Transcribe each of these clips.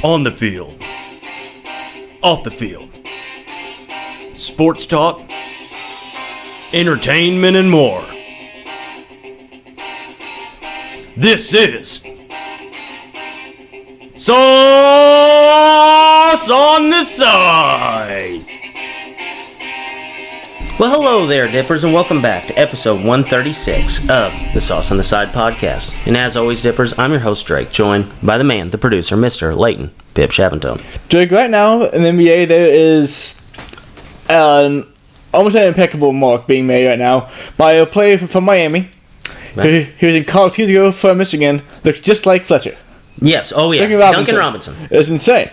On the field. Off the field. Sports talk. Entertainment and more. This is Sauce on the Side. Well, hello there, Dippers, and welcome back to episode 136 of the Sauce on the Side podcast. And as always, Dippers, I'm your host, Drake, joined by the man, the producer, Mr. Leighton Pip Shaventone. Drake, right now in the NBA, there is almost an impeccable mark being made right now by a player from Miami. Right. He was in college 2 years ago for Michigan. Looks just like Fletcher. Yes, oh yeah, Duncan Robinson. It's insane.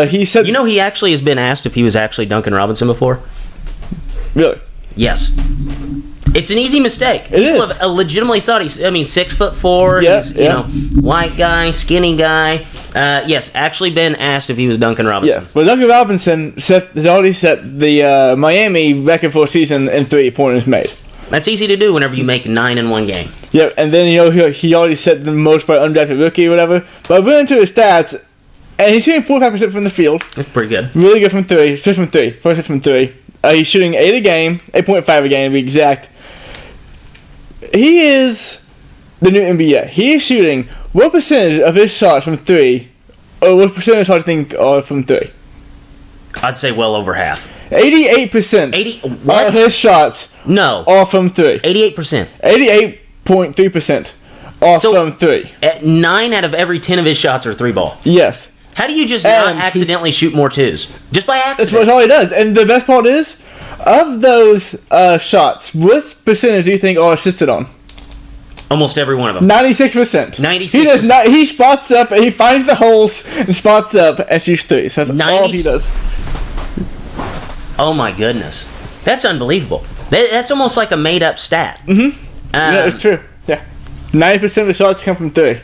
He said, You know, he actually has been asked if he was actually Duncan Robinson before. really? Yes. It's an easy mistake. People is. have legitimately thought he's, 6'4", Yeah, he's, yeah. White guy, skinny guy. Yes, actually been asked if he was Duncan Robinson. Yeah. Well, Duncan Robinson has already set the Miami record for a season in 3-pointers made. That's easy to do whenever you make 9 in one game. Yeah, and then, he already set the most by undrafted rookie or whatever. But I went into his stats, and he's shooting 45% from the field. That's pretty good. Really good from three. Just from three. First from three. He's shooting 8 a game, 8.5 a game to be exact. He is the new NBA. He is shooting what percentage of his shots from three, or what percentage of shots do you think are from three? I'd say well over half. 88% 80 of what? his shots No. are from three. 88%. 88.3% are from three. 9 out of every 10 of his shots are 3-ball. Yes. How do you just And not accidentally shoot more twos? Just by That's accident. all he does. And the best part is, of those shots, what percentage do you think are assisted on? Almost every one of them. 96%. 96%. He does not. He spots up and he finds the holes and spots up and shoots threes. That's all he does. Oh my goodness. That's unbelievable. That's almost like a made-up stat. Yeah, it's true. Yeah, 90% of the shots come from three.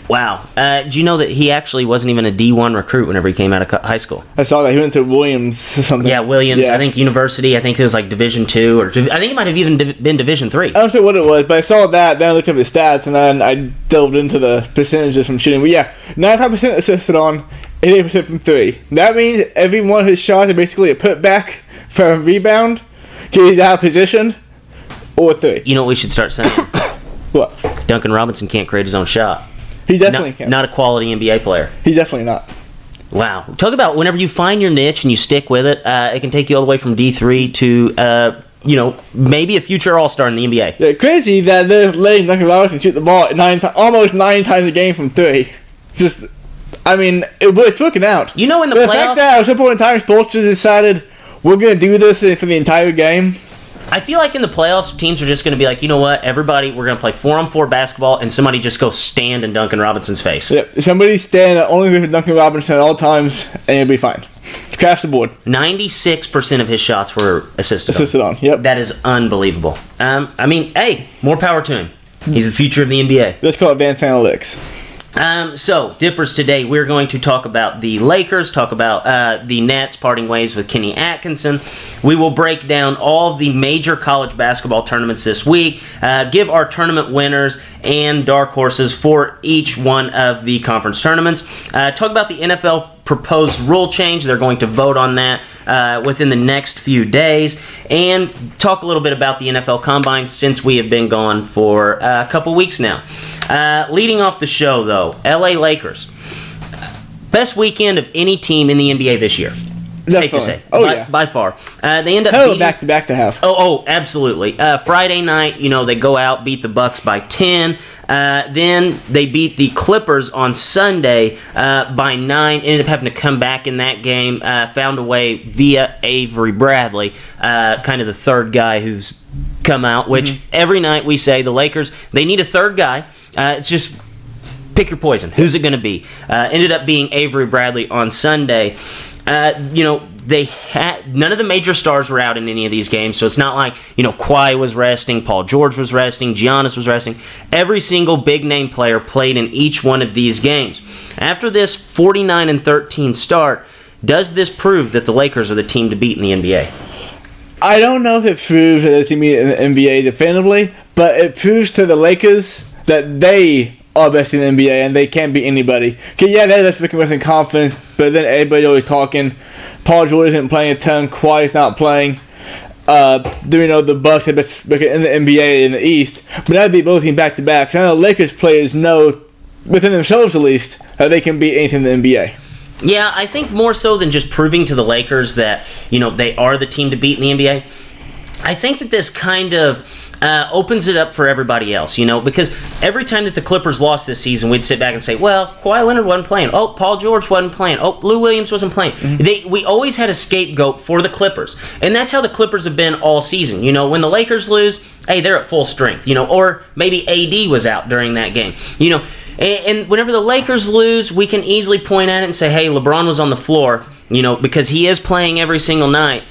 Wow. Do you know that he actually wasn't even a D1 recruit whenever he came out of high school? I saw that he went to Williams or something. Yeah, Williams. Yeah. I think university. I think it was like Division 2 or I think it might have even been Division 3. I don't know what it was, but I saw that. Then I looked up his stats, and then I delved into the percentages from shooting. But yeah, 95% assisted on, 88% from three. That means every one of his shots is basically a putback for a rebound, because he's out of position, or three. You know what we should start saying? What? Duncan Robinson can't create his own shot. He definitely can. Not a quality NBA player. He's definitely not. Wow. Talk about whenever you find your niche and you stick with it, it can take you all the way from D3 to, maybe a future All-Star in the NBA. Yeah, crazy that they're letting Duncan Robinson shoot the ball almost 9 times a game from three. Just, it's working out. You know, in the The playoffs, fact that at some point in time, sports just decided we're going to do this for the entire game. I feel like in the playoffs, teams are just going to be like, you know what, everybody, we're going to play 4-on-4 basketball, and somebody just go stand in Duncan Robinson's face. Yep, somebody stand only with Duncan Robinson at all times, and you'll be fine. Crash the board. 96% of his shots were assisted on. Yep. That is unbelievable. Hey, more power to him. He's the future of the NBA. Let's call it advanced analytics. So, Dippers, today we're going to talk about the Lakers, talk about the Nets parting ways with Kenny Atkinson. We will break down all of the major college basketball tournaments this week, give our tournament winners and dark horses for each one of the conference tournaments, talk about the NFL proposed rule change. They're going to vote on that within the next few days, and talk a little bit about the NFL Combine since we have been gone for a couple weeks now. Leading off the show, though, LA Lakers. Best weekend of any team in the NBA this year. Safe to say. By far. They end up beating... back to have. Oh, absolutely. Friday night, they go out, beat the Bucks by 10. Then they beat the Clippers on Sunday by 9. Ended up having to come back in that game. Found a way via Avery Bradley, kind of the third guy who's come out, which every night we say the Lakers, they need a third guy. It's just pick your poison. Who's it going to be? Ended up being Avery Bradley on Sunday. They had none of the major stars were out in any of these games, so it's not like Kawhi was resting, Paul George was resting, Giannis was resting. Every single big name player played in each one of these games. After this 49-13 start, does this prove that the Lakers are the team to beat in the NBA? I don't know if it proves that it's going to be in the NBA definitively, but it proves to the Lakers that they are best in the NBA, and they can't beat anybody. Cause yeah, they're the freaking Western Conference, but then everybody's always talking. Paul George isn't playing a ton. Kawhi's not playing. The Bucks are best in the NBA in the East, but now they beat both teams back to back. Now the Lakers players know within themselves at least that they can beat anything in the NBA. Yeah, I think more so than just proving to the Lakers that they are the team to beat in the NBA. I think that this kind of opens it up for everybody else, because every time that the Clippers lost this season, we'd sit back and say, well, Kawhi Leonard wasn't playing. Oh, Paul George wasn't playing. Oh, Lou Williams wasn't playing. We always had a scapegoat for the Clippers. And that's how the Clippers have been all season. When the Lakers lose, hey, they're at full strength, or maybe AD was out during that game, And whenever the Lakers lose, we can easily point at it and say, hey, LeBron was on the floor, because he is playing every single night.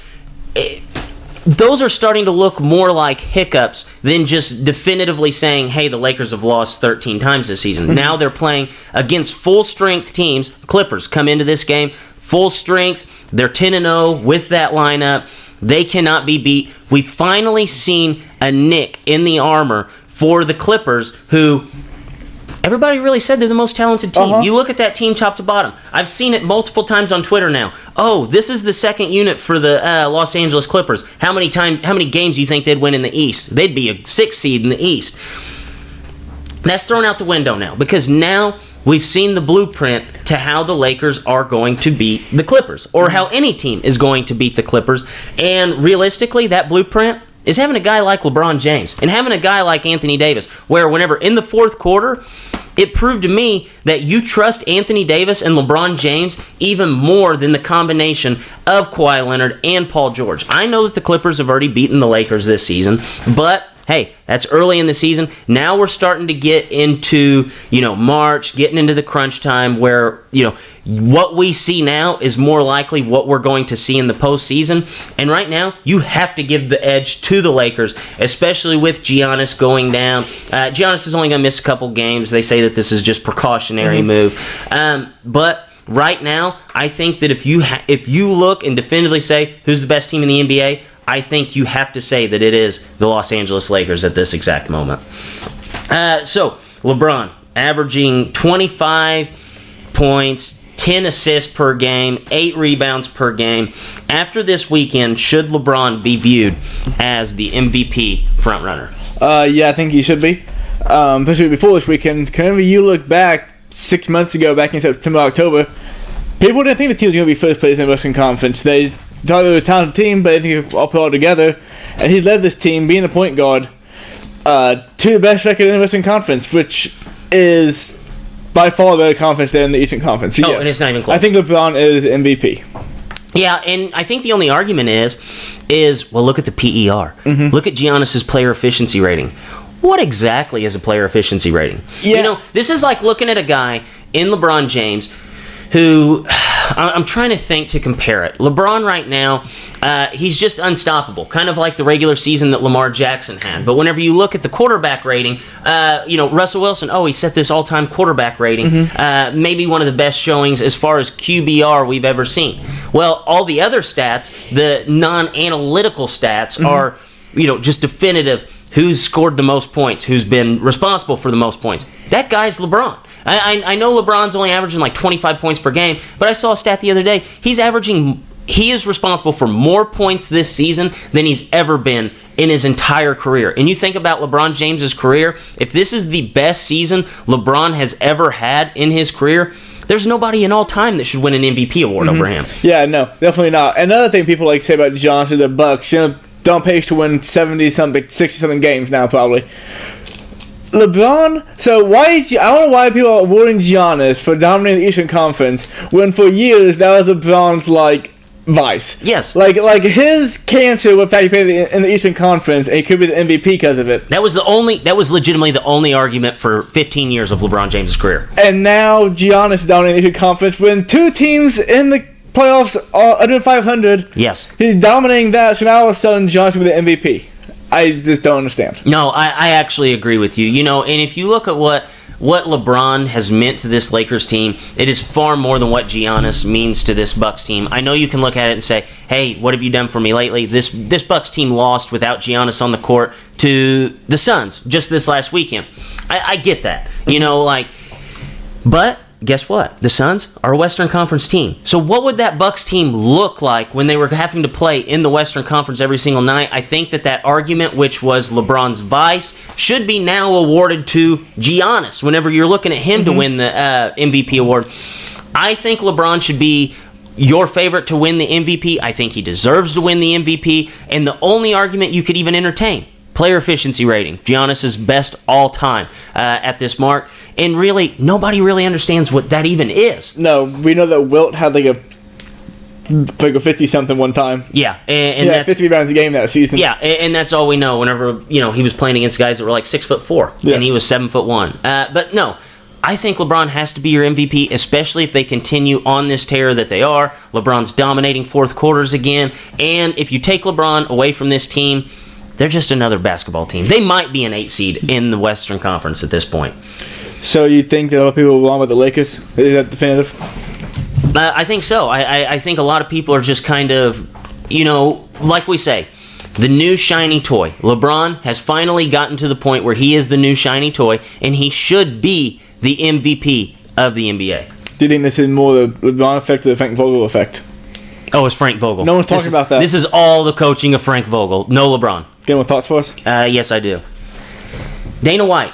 Those are starting to look more like hiccups than just definitively saying, hey, the Lakers have lost 13 times this season. Now they're playing against full-strength teams. Clippers come into this game full strength. They're 10-0 with that lineup. They cannot be beat. We've finally seen a nick in the armor for the Clippers, who everybody really said they're the most talented team. You look at that team top to bottom. I've seen it multiple times on Twitter now. Oh, this is the second unit for the Los Angeles Clippers. How many games do you think they'd win in the East? They'd be a 6th seed in the East. That's thrown out the window now, because now we've seen the blueprint to how the Lakers are going to beat the Clippers, or how any team is going to beat the Clippers. And realistically, that blueprint is having a guy like LeBron James and having a guy like Anthony Davis, where whenever in the fourth quarter, it proved to me that you trust Anthony Davis and LeBron James even more than the combination of Kawhi Leonard and Paul George. I know that the Clippers have already beaten the Lakers this season, but hey, that's early in the season. Now we're starting to get into, March, getting into the crunch time where, what we see now is more likely what we're going to see in the postseason. And right now, you have to give the edge to the Lakers, especially with Giannis going down. Giannis is only going to miss a couple games. They say that this is just precautionary move. But right now, I think that if you look and definitively say who's the best team in the NBA, I think you have to say that it is the Los Angeles Lakers at this exact moment. So, LeBron averaging 25 points, 10 assists per game, 8 rebounds per game. After this weekend, should LeBron be viewed as the MVP frontrunner? Yeah, I think he should be. Especially before this weekend. Whenever you look back 6 months ago, back in September, October, people didn't think the team was going to be first place in the Western Conference. They thought they were a talented team, but they didn't all put it all together. And he led this team, being the point guard, to the best record in the Western Conference, which is by far the better conference than the Eastern Conference. So and it's not even close. I think LeBron is MVP. Yeah, and I think the only argument is well, look at the PER. Look at Giannis's player efficiency rating. What exactly is a player efficiency rating? Yeah. This is like looking at a guy in LeBron James who, I'm trying to think to compare it. LeBron right now, he's just unstoppable, kind of like the regular season that Lamar Jackson had. But whenever you look at the quarterback rating, Russell Wilson, he set this all-time quarterback rating, maybe one of the best showings as far as QBR we've ever seen. Well, all the other stats, the non-analytical stats, are, just definitive. Who's scored the most points? Who's been responsible for the most points? That guy's LeBron. I know LeBron's only averaging like 25 points per game, but I saw a stat the other day. He is responsible for more points this season than he's ever been in his entire career. And you think about LeBron James's career, if this is the best season LeBron has ever had in his career, there's nobody in all time that should win an MVP award over him. Yeah, no, definitely not. Another thing people like to say about Giannis, the Bucks, they're on pace to win 70-something, 60-something games now, probably. LeBron, so I don't know why people are awarding Giannis for dominating the Eastern Conference when for years that was LeBron's, vice. Yes. Like his cancer with the fact he played in the Eastern Conference, and he could be the MVP because of it. That was legitimately the only argument for 15 years of LeBron James' career. And now Giannis is dominating the Eastern Conference when two teams in the playoffs are under 500. Yes. He's dominating that, so now all of a sudden Giannis will be the MVP. I just don't understand. No, I actually agree with you. And if you look at what what LeBron has meant to this Lakers team, it is far more than what Giannis means to this Bucks team. I know you can look at it and say, hey, what have you done for me lately? This Bucks team lost without Giannis on the court to the Suns just this last weekend. I get that. But guess what? The Suns are a Western Conference team. So what would that Bucks team look like when they were having to play in the Western Conference every single night? I think that argument, which was LeBron's vice, should be now awarded to Giannis whenever you're looking at him to win the MVP award. I think LeBron should be your favorite to win the MVP. I think he deserves to win the MVP. And the only argument you could even entertain, player efficiency rating. Giannis is best all time at this mark. And really, nobody really understands what that even is. No, we know that Wilt had like a 50-something one time. Yeah. And that's 50 rebounds a game that season. Yeah, and that's all we know whenever, he was playing against guys that were like 6'4", and he was 7'1". But no, I think LeBron has to be your MVP, especially if they continue on this tear that they are. LeBron's dominating fourth quarters again. And if you take LeBron away from this team, they're just another basketball team. They might be an 8 seed in the Western Conference at this point. So you think that a lot of people will want with the Lakers? Is that definitive? I think so. I think a lot of people are just kind of, like we say, the new shiny toy. LeBron has finally gotten to the point where he is the new shiny toy, and he should be the MVP of the NBA. Do you think this is more the LeBron effect or the Frank Vogel effect? Oh, it's Frank Vogel. No one's talking about that. This is all the coaching of Frank Vogel. No LeBron. Get more thoughts for us? Yes, I do. Dana White.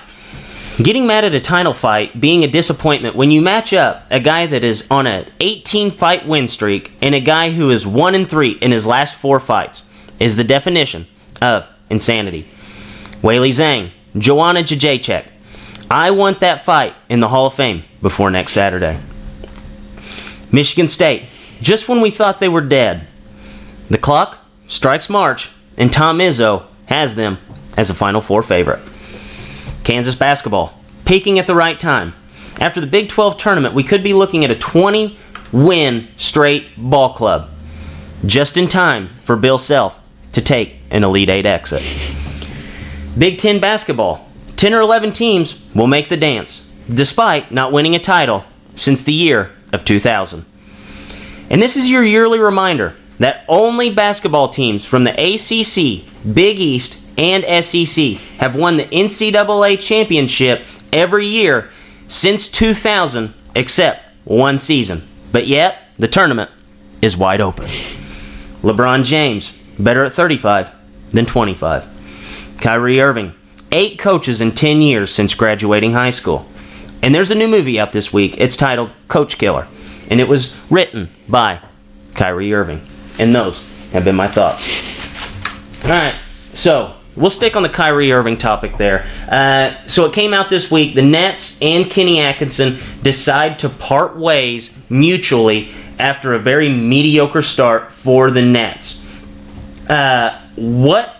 Getting mad at a title fight being a disappointment when you match up a guy that is on an 18-fight win streak and a guy who is 1-3 in his last 4 fights is the definition of insanity. Weili Zhang, Joanna Jędrzejczyk. I want that fight in the Hall of Fame before next Saturday. Michigan State. Just when we thought they were dead, the clock strikes March, and Tom Izzo has them as a Final Four favorite. Kansas basketball, peaking at the right time. After the Big 12 tournament, we could be looking at a 20-win straight ball club, just in time for Bill Self to take an Elite Eight exit. Big 10 basketball, 10 or 11 teams will make the dance, despite not winning a title since the year of 2000. And this is your yearly reminder that only basketball teams from the ACC, Big East, and SEC have won the NCAA championship every year since 2000, except one season. But yet, the tournament is wide open. LeBron James, better at 35 than 25. Kyrie Irving, 8 coaches in 10 years since graduating high school. And there's a new movie out this week. It's titled Coach Killer. And it was written by Kyrie Irving. And those have been my thoughts. All right, so we'll stick on the Kyrie Irving topic there. So it came out this week. The Nets and Kenny Atkinson decide to part ways mutually after a very mediocre start for the Nets. What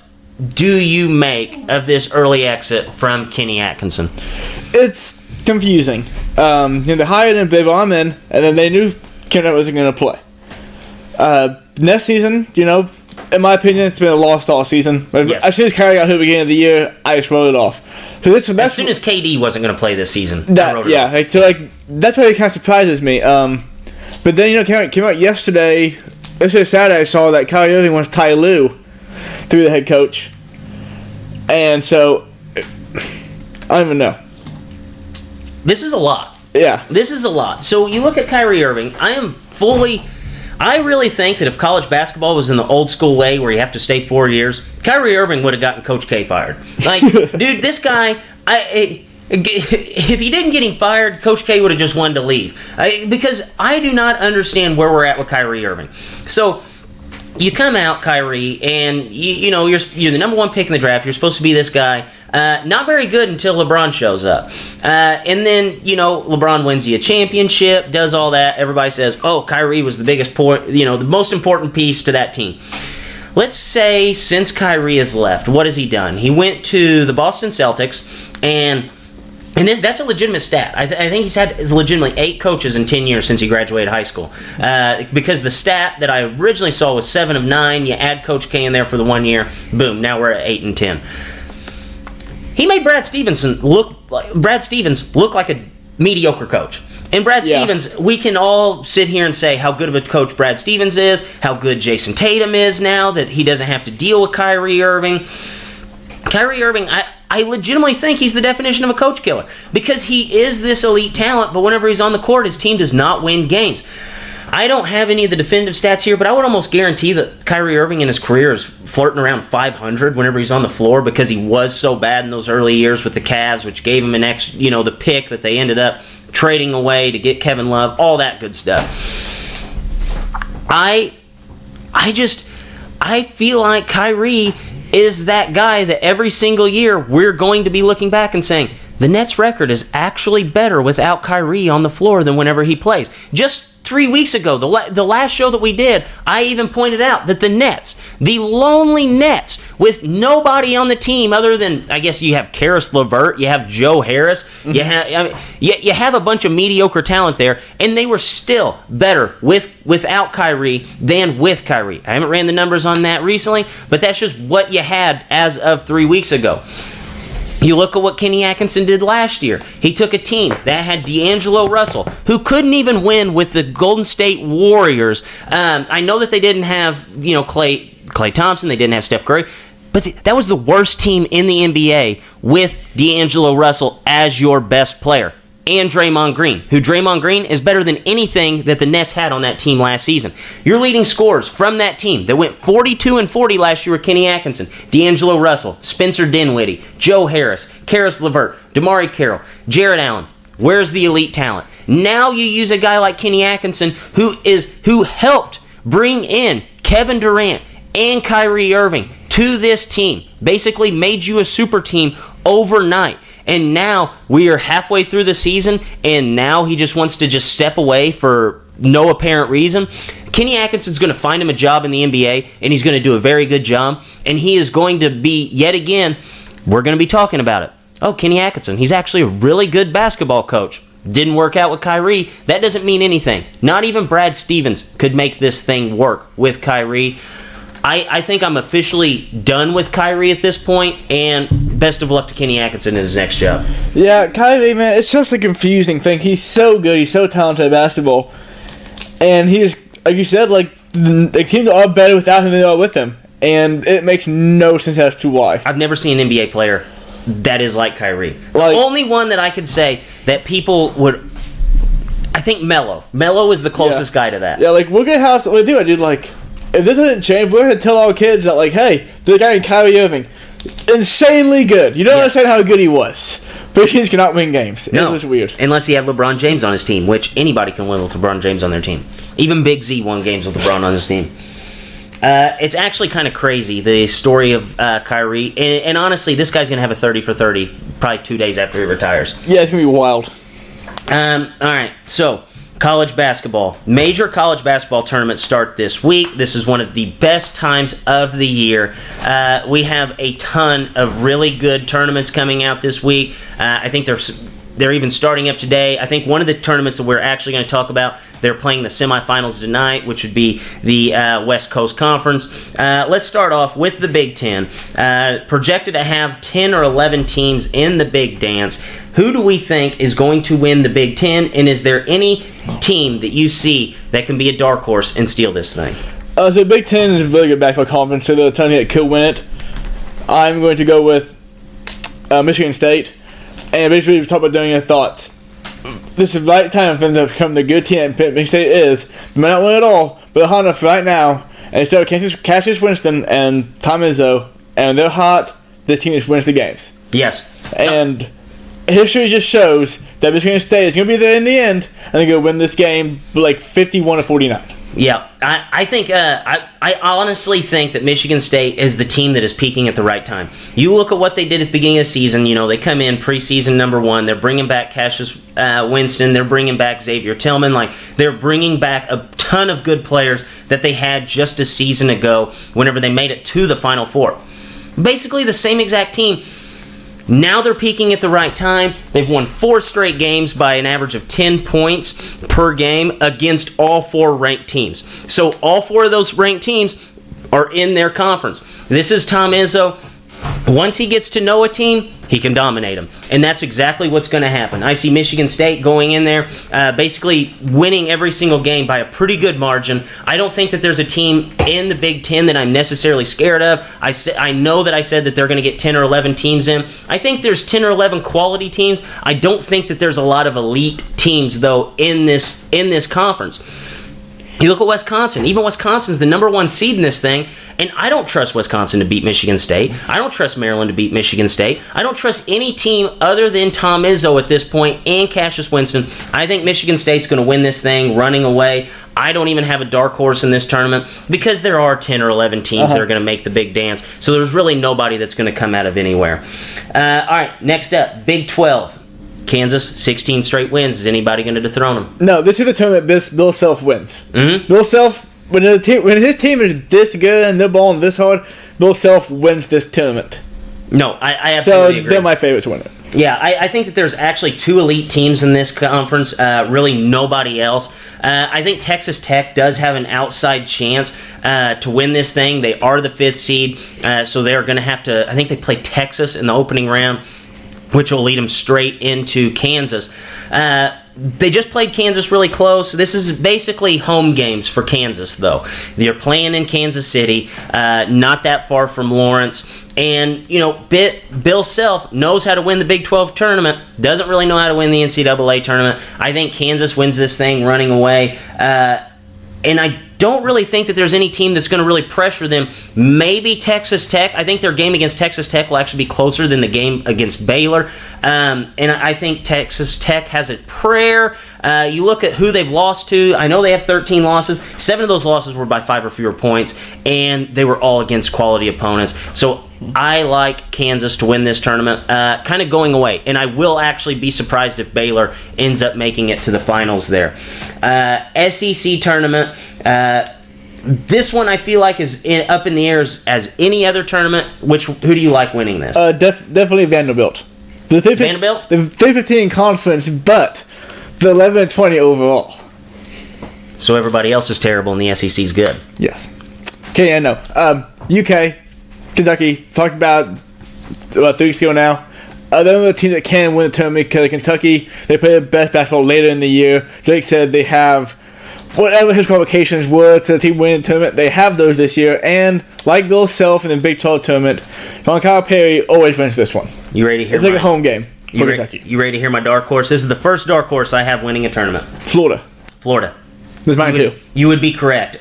do you make of this early exit from Kenny Atkinson? It's confusing. They hired him, they brought him in, and then they knew Kenny wasn't going to play. Next season, in my opinion, it's been a lost all season. Yes. As soon as Kyrie got hurt at the beginning of the year, I just wrote it off. So as soon as KD wasn't going to play this season, I wrote it off. That's why it kind of surprises me. But then, came out yesterday Saturday, I saw that Kyrie Irving wants Ty Lue to be the head coach. And so, I don't even know. This is a lot. Yeah. This is a lot. So you look at Kyrie Irving, I really think that if college basketball was in the old school way where you have to stay 4 years, Kyrie Irving would have gotten Coach K fired. Like, dude, this guy, if he didn't get him fired, Coach K would have just wanted to leave. Because I do not understand where we're at with Kyrie Irving. So you come out, Kyrie, and you're the number 1 pick in the draft. You're supposed to be this guy. Not very good until LeBron shows up. And then, LeBron wins you a championship, does all that. Everybody says, oh, Kyrie was the biggest the most important piece to that team. Let's say since Kyrie has left, what has he done? He went to the Boston Celtics, and that's a legitimate stat. I think he's had legitimately 8 coaches in 10 years since he graduated high school. Because the stat that I originally saw was 7 of 9. You add Coach K in there for the 1 year. Boom, now we're at 8 and 10. He made Brad Stevenson look Brad Stevens looked like a mediocre coach. And Brad Stevens, we can all sit here and say how good of a coach Brad Stevens is, how good Jason Tatum is now that he doesn't have to deal with Kyrie Irving. Kyrie Irving, I legitimately think he's the definition of a coach killer because he is this elite talent, but whenever he's on the court, his team does not win games. I don't have any of the definitive stats here, but I would almost guarantee that Kyrie Irving in his career is flirting around 500 whenever he's on the floor because he was so bad in those early years with the Cavs, which gave him an extra, the pick that they ended up trading away to get Kevin Love, all that good stuff. I feel like Kyrie is that guy that every single year we're going to be looking back and saying, the Nets record is actually better without Kyrie on the floor than whenever he plays. Just 3 weeks ago, the last show that we did, I even pointed out that the Nets, the lonely Nets, with nobody on the team other than, I guess you have Karis LeVert, you have Joe Harris, you have a bunch of mediocre talent there, and they were still better without Kyrie than with Kyrie. I haven't ran the numbers on that recently, but that's just what you had as of 3 weeks ago. You look at what Kenny Atkinson did last year. He took a team that had D'Angelo Russell, who couldn't even win with the Golden State Warriors. I know that they didn't have, Klay Thompson. They didn't have Steph Curry. But that was the worst team in the NBA with D'Angelo Russell as your best player. And Draymond Green, who Draymond Green is better than anything that the Nets had on that team last season. Your leading scorers from that team that went 42-40 last year with Kenny Atkinson, D'Angelo Russell, Spencer Dinwiddie, Joe Harris, Karis LeVert, DeMarre Carroll, Jared Allen. Where's the elite talent? Now you use a guy like Kenny Atkinson who helped bring in Kevin Durant and Kyrie Irving to this team. Basically made you a super team overnight. And now we are halfway through the season, and now he just wants to just step away for no apparent reason. Kenny Atkinson's going to find him a job in the NBA, and he's going to do a very good job. And he is going to be, yet again, we're going to be talking about it. Oh, Kenny Atkinson, he's actually a really good basketball coach. Didn't work out with Kyrie. That doesn't mean anything. Not even Brad Stevens could make this thing work with Kyrie. I think I'm officially done with Kyrie at this point, and best of luck to Kenny Atkinson in his next job. Yeah, Kyrie, man, it's just a confusing thing. He's so good. He's so talented at basketball. And he's, like you said, the teams are better without him than they are with him. And it makes no sense as to why. I've never seen an NBA player that is like Kyrie. The only one that I could say that people would... I think Melo. Melo is the closest guy to that. Yeah, we're going to have... If this doesn't change, we're going to tell our kids that, hey, the guy in Kyrie Irving, insanely good. You don't understand how good he was. But he cannot win games. No, it was weird. Unless he had LeBron James on his team, which anybody can win with LeBron James on their team. Even Big Z won games with LeBron on his team. It's actually kind of crazy, the story of Kyrie. And honestly, this guy's going to have a 30 for 30 probably 2 days after he retires. Yeah, it's going to be wild. All right, so... college basketball. Major college basketball tournaments start this week. This is one of the best times of the year. We have a ton of really good tournaments coming out this week. I think they're even starting up today. I think one of the tournaments that we're actually going to talk about, they're playing the semifinals tonight, which would be the West Coast Conference. Let's start off with the Big Ten. Projected to have 10 or 11 teams in the Big Dance. Who do we think is going to win the Big Ten, and is there any team that you see that can be a dark horse and steal this thing? So the Big Ten is a really good basketball conference, so they're telling me it could win it. I'm going to go with Michigan State. And basically, we talk about doing your thoughts. This is the right time for them to become the good team Michigan State is. They might not win at all, but they're hot enough right now. And instead of Cassius Winston and Tom Izzo, and they're hot, this team just wins the games. Yes. And history just shows that Michigan State is going to be there in the end, and they're going to win this game 51-49. Yeah, I think I honestly think that Michigan State is the team that is peaking at the right time. You look at what they did at the beginning of the season. They come in preseason number 1. They're bringing back Cassius Winston. They're bringing back Xavier Tillman. They're bringing back a ton of good players that they had just a season ago whenever they made it to the Final Four. Basically the same exact team. Now they're peaking at the right time. They've won 4 straight games by an average of 10 points per game against all 4 ranked teams. So all 4 of those ranked teams are in their conference. This is Tom Izzo. Once he gets to know a team, he can dominate them. And that's exactly what's going to happen. I see Michigan State going in there, basically winning every single game by a pretty good margin. I don't think that there's a team in the Big Ten that I'm necessarily scared of. I know that I said that they're going to get 10 or 11 teams in. I think there's 10 or 11 quality teams. I don't think that there's a lot of elite teams, though, in this conference. You look at Wisconsin. Even Wisconsin's the number 1 seed in this thing, and I don't trust Wisconsin to beat Michigan State. I don't trust Maryland to beat Michigan State. I don't trust any team other than Tom Izzo at this point and Cassius Winston. I think Michigan State's going to win this thing running away. I don't even have a dark horse in this tournament because there are 10 or 11 teams that are going to make the big dance, so there's really nobody that's going to come out of anywhere. All right, next up, Big 12. Kansas, 16 straight wins. Is anybody going to dethrone them? No, this is the tournament Bill Self wins. Mm-hmm. Bill Self, when his team is this good and they're balling this hard, Bill Self wins this tournament. No, I absolutely agree. So they're my favorites to win it. Yeah, I think that there's actually 2 elite teams in this conference, really nobody else. I think Texas Tech does have an outside chance to win this thing. They are the 5th seed, so they're going to have to, I think they play Texas in the opening round, which will lead them straight into Kansas. They just played Kansas really close. This is basically home games for Kansas, though. They're playing in Kansas City, not that far from Lawrence. And, Bill Self knows how to win the Big 12 tournament, doesn't really know how to win the NCAA tournament. I think Kansas wins this thing running away. And I don't really think that there's any team that's going to really pressure them. Maybe Texas Tech. I think their game against Texas Tech will actually be closer than the game against Baylor. And I think Texas Tech has a prayer. You look at who they've lost to. I know they have 13 losses. 7 of those losses were by 5 or fewer points, and they were all against quality opponents. So I like Kansas to win this tournament, kind of going away. And I will actually be surprised if Baylor ends up making it to the finals there. SEC tournament. This one I feel like is up in the air as any other tournament. Who do you like winning this? Definitely Vanderbilt. Vanderbilt? The 315 conference, but the 11 and 20 overall. So everybody else is terrible and the SEC's good. Yes. Okay, I know. UK, Kentucky, talked about 3 weeks ago now. The only team that can win the tournament because Kentucky, they play the best basketball later in the year. Drake said they have whatever his qualifications were to the team winning the tournament, they have those this year. And like Bill Self in the Big 12 tournament, John Calipari always wins this one. You ready to hear? It's like a home game for Kentucky. You ready to hear my dark horse? This is the first dark horse I have winning a tournament. Florida. This is mine too. You would be correct.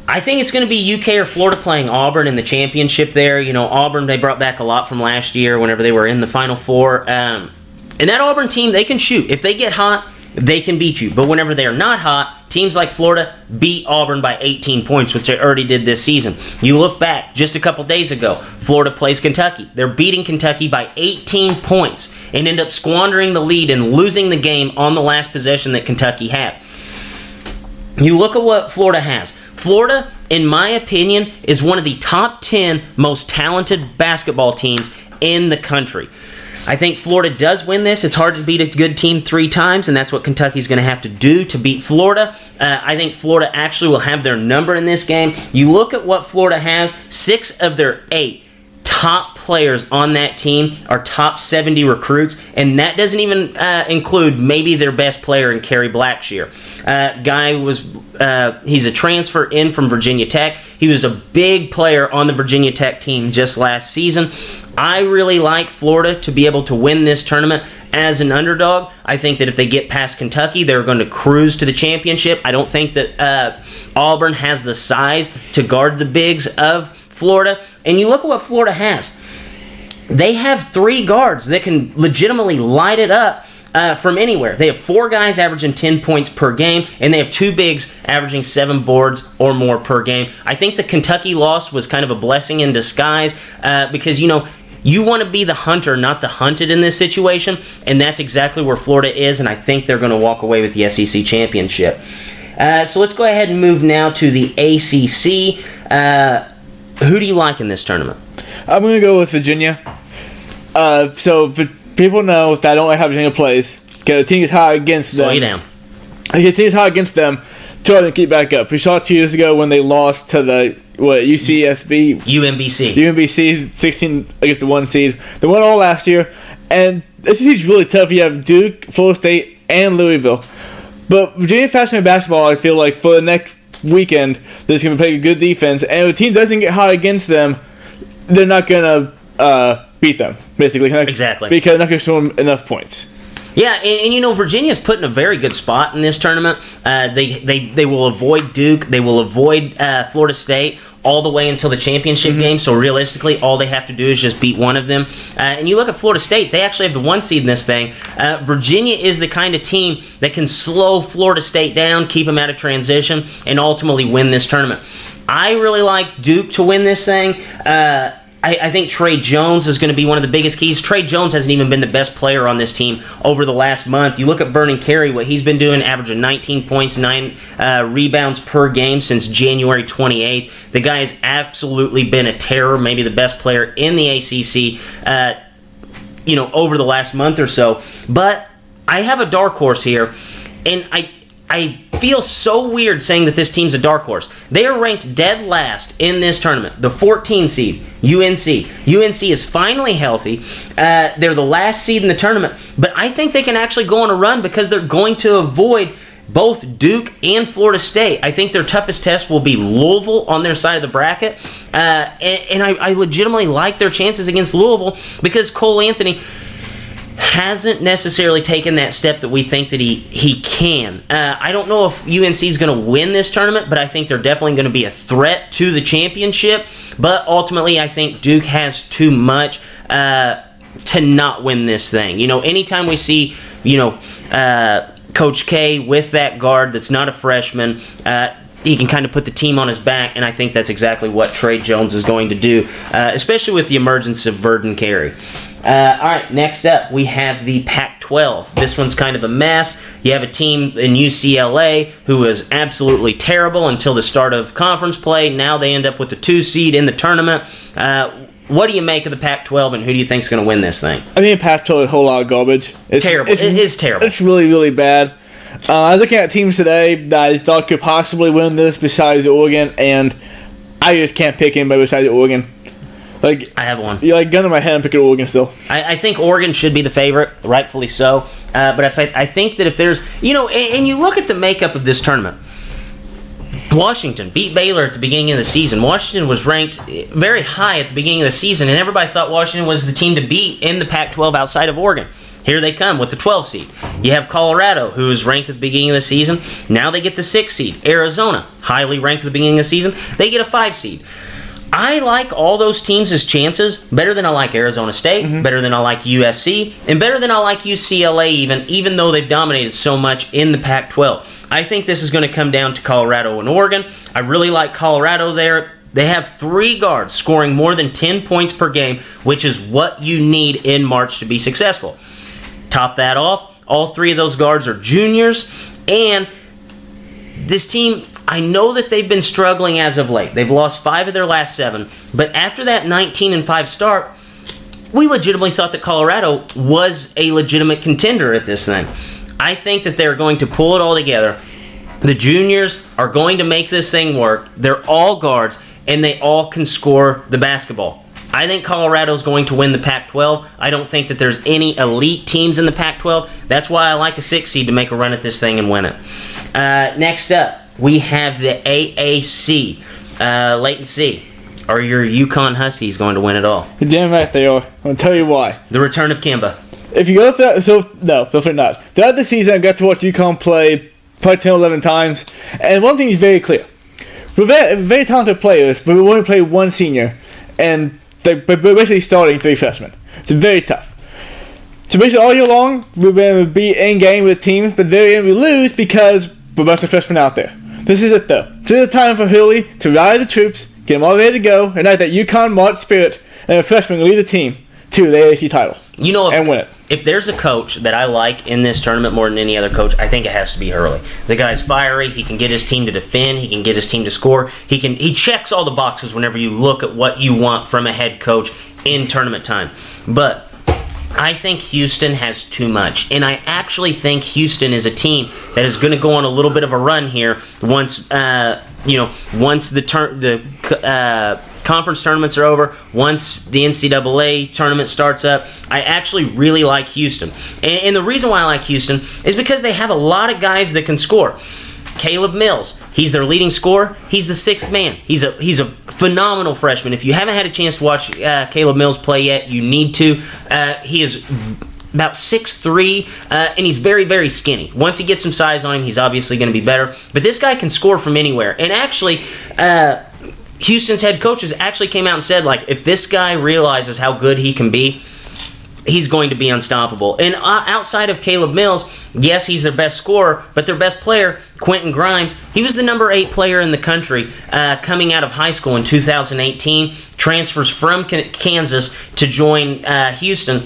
I think it's going to be UK or Florida playing Auburn in the championship there. Auburn, they brought back a lot from last year whenever they were in the Final Four. And that Auburn team, they can shoot. If they get hot, they can beat you. But whenever they are not hot, teams like Florida beat Auburn by 18 points, which they already did this season. You look back just a couple days ago, Florida plays Kentucky. They're beating Kentucky by 18 points and end up squandering the lead and losing the game on the last possession that Kentucky had. You look at what Florida has. Florida, in my opinion, is one of the top 10 most talented basketball teams in the country. I think Florida does win this. It's hard to beat a good team 3 times, and that's what Kentucky's going to have to do to beat Florida. I think Florida actually will have their number in this game. You look at what Florida has, 6 of their 8 top players on that team are top 70 recruits, and that doesn't even include maybe their best player in Kerry Blackshear. He's a transfer in from Virginia Tech. He was a big player on the Virginia Tech team just last season. I really like Florida to be able to win this tournament as an underdog. I think that if they get past Kentucky, they're going to cruise to the championship. I don't think that Auburn has the size to guard the bigs of Florida. And you look at what Florida has. They have 3 guards that can legitimately light it up from anywhere. They have 4 guys averaging 10 points per game, and they have 2 bigs averaging 7 boards or more per game. I think the Kentucky loss was kind of a blessing in disguise because, you want to be the hunter, not the hunted in this situation, and that's exactly where Florida is, and I think they're going to walk away with the SEC championship. So let's go ahead and move now to the ACC. Who do you like in this tournament? I'm going to go with Virginia. So people know that I don't like how Virginia plays. Because the team is high against them. Slow you down. The team is high against them. Try to keep back up. We saw 2 years ago when they lost to the UCSB, UMBC. UMBC 16 against the 1 seed. They won all last year, and this is really tough. You have Duke, Florida State, and Louisville. But Virginia Freshman basketball, I feel like for the next weekend, they're going to play a good defense, and if the team doesn't get hot against them, they're not going to beat them, basically. Exactly. Because they're not going to show them enough points. Yeah, and Virginia's put in a very good spot in this tournament. They will avoid Duke. They will avoid Florida State all the way until the championship game. So realistically, all they have to do is just beat one of them. And you look at Florida State, they actually have the 1 seed in this thing. Virginia is the kind of team that can slow Florida State down, keep them out of transition, and ultimately win this tournament. I really like Duke to win this thing. I think Trey Jones is going to be one of the biggest keys. Trey Jones hasn't even been the best player on this team over the last month. You look at Vernon Carey, what he's been doing, averaging 19 points, 9 rebounds per game since January 28th. The guy has absolutely been a terror, maybe the best player in the ACC, over the last month or so. But I have a dark horse here, and I feel so weird saying that this team's a dark horse. They are ranked dead last in this tournament, the 14 seed, UNC. UNC is finally healthy. They're the last seed in the tournament, but I think they can actually go on a run because they're going to avoid both Duke and Florida State. I think their toughest test will be Louisville on their side of the bracket, and I legitimately like their chances against Louisville because Cole Anthony hasn't necessarily taken that step that we think that he can. I don't know if UNC is going to win this tournament, but I think they're definitely going to be a threat to the championship. But ultimately, I think Duke has too much to not win this thing. Anytime we see, Coach K with that guard that's not a freshman, he can kind of put the team on his back, and I think that's exactly what Trey Jones is going to do, especially with the emergence of Vernon Carey. All right, next up, we have the Pac-12. This one's kind of a mess. You have a team in UCLA who was absolutely terrible until the start of conference play. Now they end up with the 2 seed in the tournament. What do you make of the Pac-12, and who do you think is going to win this thing? I think Pac-12 is a whole lot of garbage. Terrible. It is terrible. It's really, really bad. I was looking at teams today that I thought could possibly win this besides Oregon, and I just can't pick anybody besides Oregon. I have one. You're gun in my head, I'm picking Oregon still. I think Oregon should be the favorite, rightfully so. But I think that if there's, and you look at the makeup of this tournament, Washington beat Baylor at the beginning of the season. Washington was ranked very high at the beginning of the season, and everybody thought Washington was the team to beat in the Pac-12 outside of Oregon. Here they come with the 12 seed. You have Colorado, who was ranked at the beginning of the season. Now they get the 6 seed. Arizona, highly ranked at the beginning of the season. They get a 5 seed. I like all those teams' chances better than I like Arizona State, better than I like USC, and better than I like UCLA even though they've dominated so much in the Pac-12. I think this is going to come down to Colorado and Oregon. I really like Colorado there. They have 3 guards scoring more than 10 points per game, which is what you need in March to be successful. Top that off, all 3 of those guards are juniors, and this team, I know that they've been struggling as of late. They've lost 5 of their last 7, but after that 19-5 start, we legitimately thought that Colorado was a legitimate contender at this thing. I think that they're going to pull it all together. The juniors are going to make this thing work. They're all guards, and they all can score the basketball. I think Colorado's going to win the Pac-12. I don't think that there's any elite teams in the Pac-12. That's why I like a 6 seed to make a run at this thing and win it. Next up, we have the AAC. Leighton C. Are your UConn Huskies going to win it all? You're damn right they are. I'll tell you why. The return of Kemba. If you go through that, no, definitely not. Throughout the season, I got to watch UConn play probably 10 or 11 times, and one thing is very clear. We're very talented players, but we only play 1 senior, and they're basically starting 3 freshmen. It's very tough. So basically all year long, we're going to be in game with teams, but then we lose because we're a bunch of freshmen out there. This is it though. This is the time for Hurley to rally the troops, get them all ready to go, and ignite that UConn March spirit, and the freshmen lead the team to the AAC title. And win it. If there's a coach that I like in this tournament more than any other coach, I think it has to be Hurley. The guy's fiery. He can get his team to defend. He can get his team to score. He checks all the boxes whenever you look at what you want from a head coach in tournament time. But I think Houston has too much, and I actually think Houston is a team that is going to go on a little bit of a run here once the conference tournaments are over, once the NCAA tournament starts up. I actually really like Houston, and the reason why I like Houston is because they have a lot of guys that can score. Caleb Mills, he's their leading scorer. He's the sixth man. He's a phenomenal freshman. If you haven't had a chance to watch Caleb Mills play yet, you need to. He is about 6'3", and he's very, very skinny. Once he gets some size on him, he's obviously going to be better. But this guy can score from anywhere. And actually, Houston's head coaches actually came out and said, like, if this guy realizes how good he can be, he's going to be unstoppable. And outside of Caleb Mills, yes, he's their best scorer, but their best player, Quentin Grimes, he was the number 8 player in the country coming out of high school in 2018, transfers from Kansas to join Houston.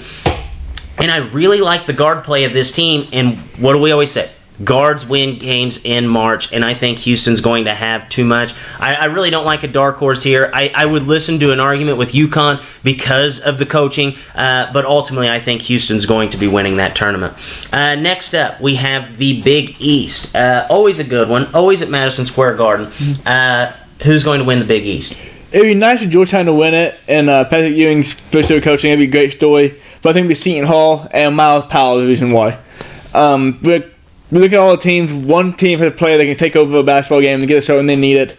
And I really like the guard play of this team, and what do we always say? Guards win games in March, and I think Houston's going to have too much. I really don't like a dark horse here. I would listen to an argument with UConn because of the coaching, but ultimately I think Houston's going to be winning that tournament. Next up, we have the Big East. Always a good one, always at Madison Square Garden. Who's going to win the Big East? It would be nice for Georgetown to win it, and Patrick Ewing's first year coaching, it'd be a great story. But I think it'd be Seton Hall and Miles Powell is the reason why. We look at all the teams. One team has a player that can take over a basketball game and get a start when they need it.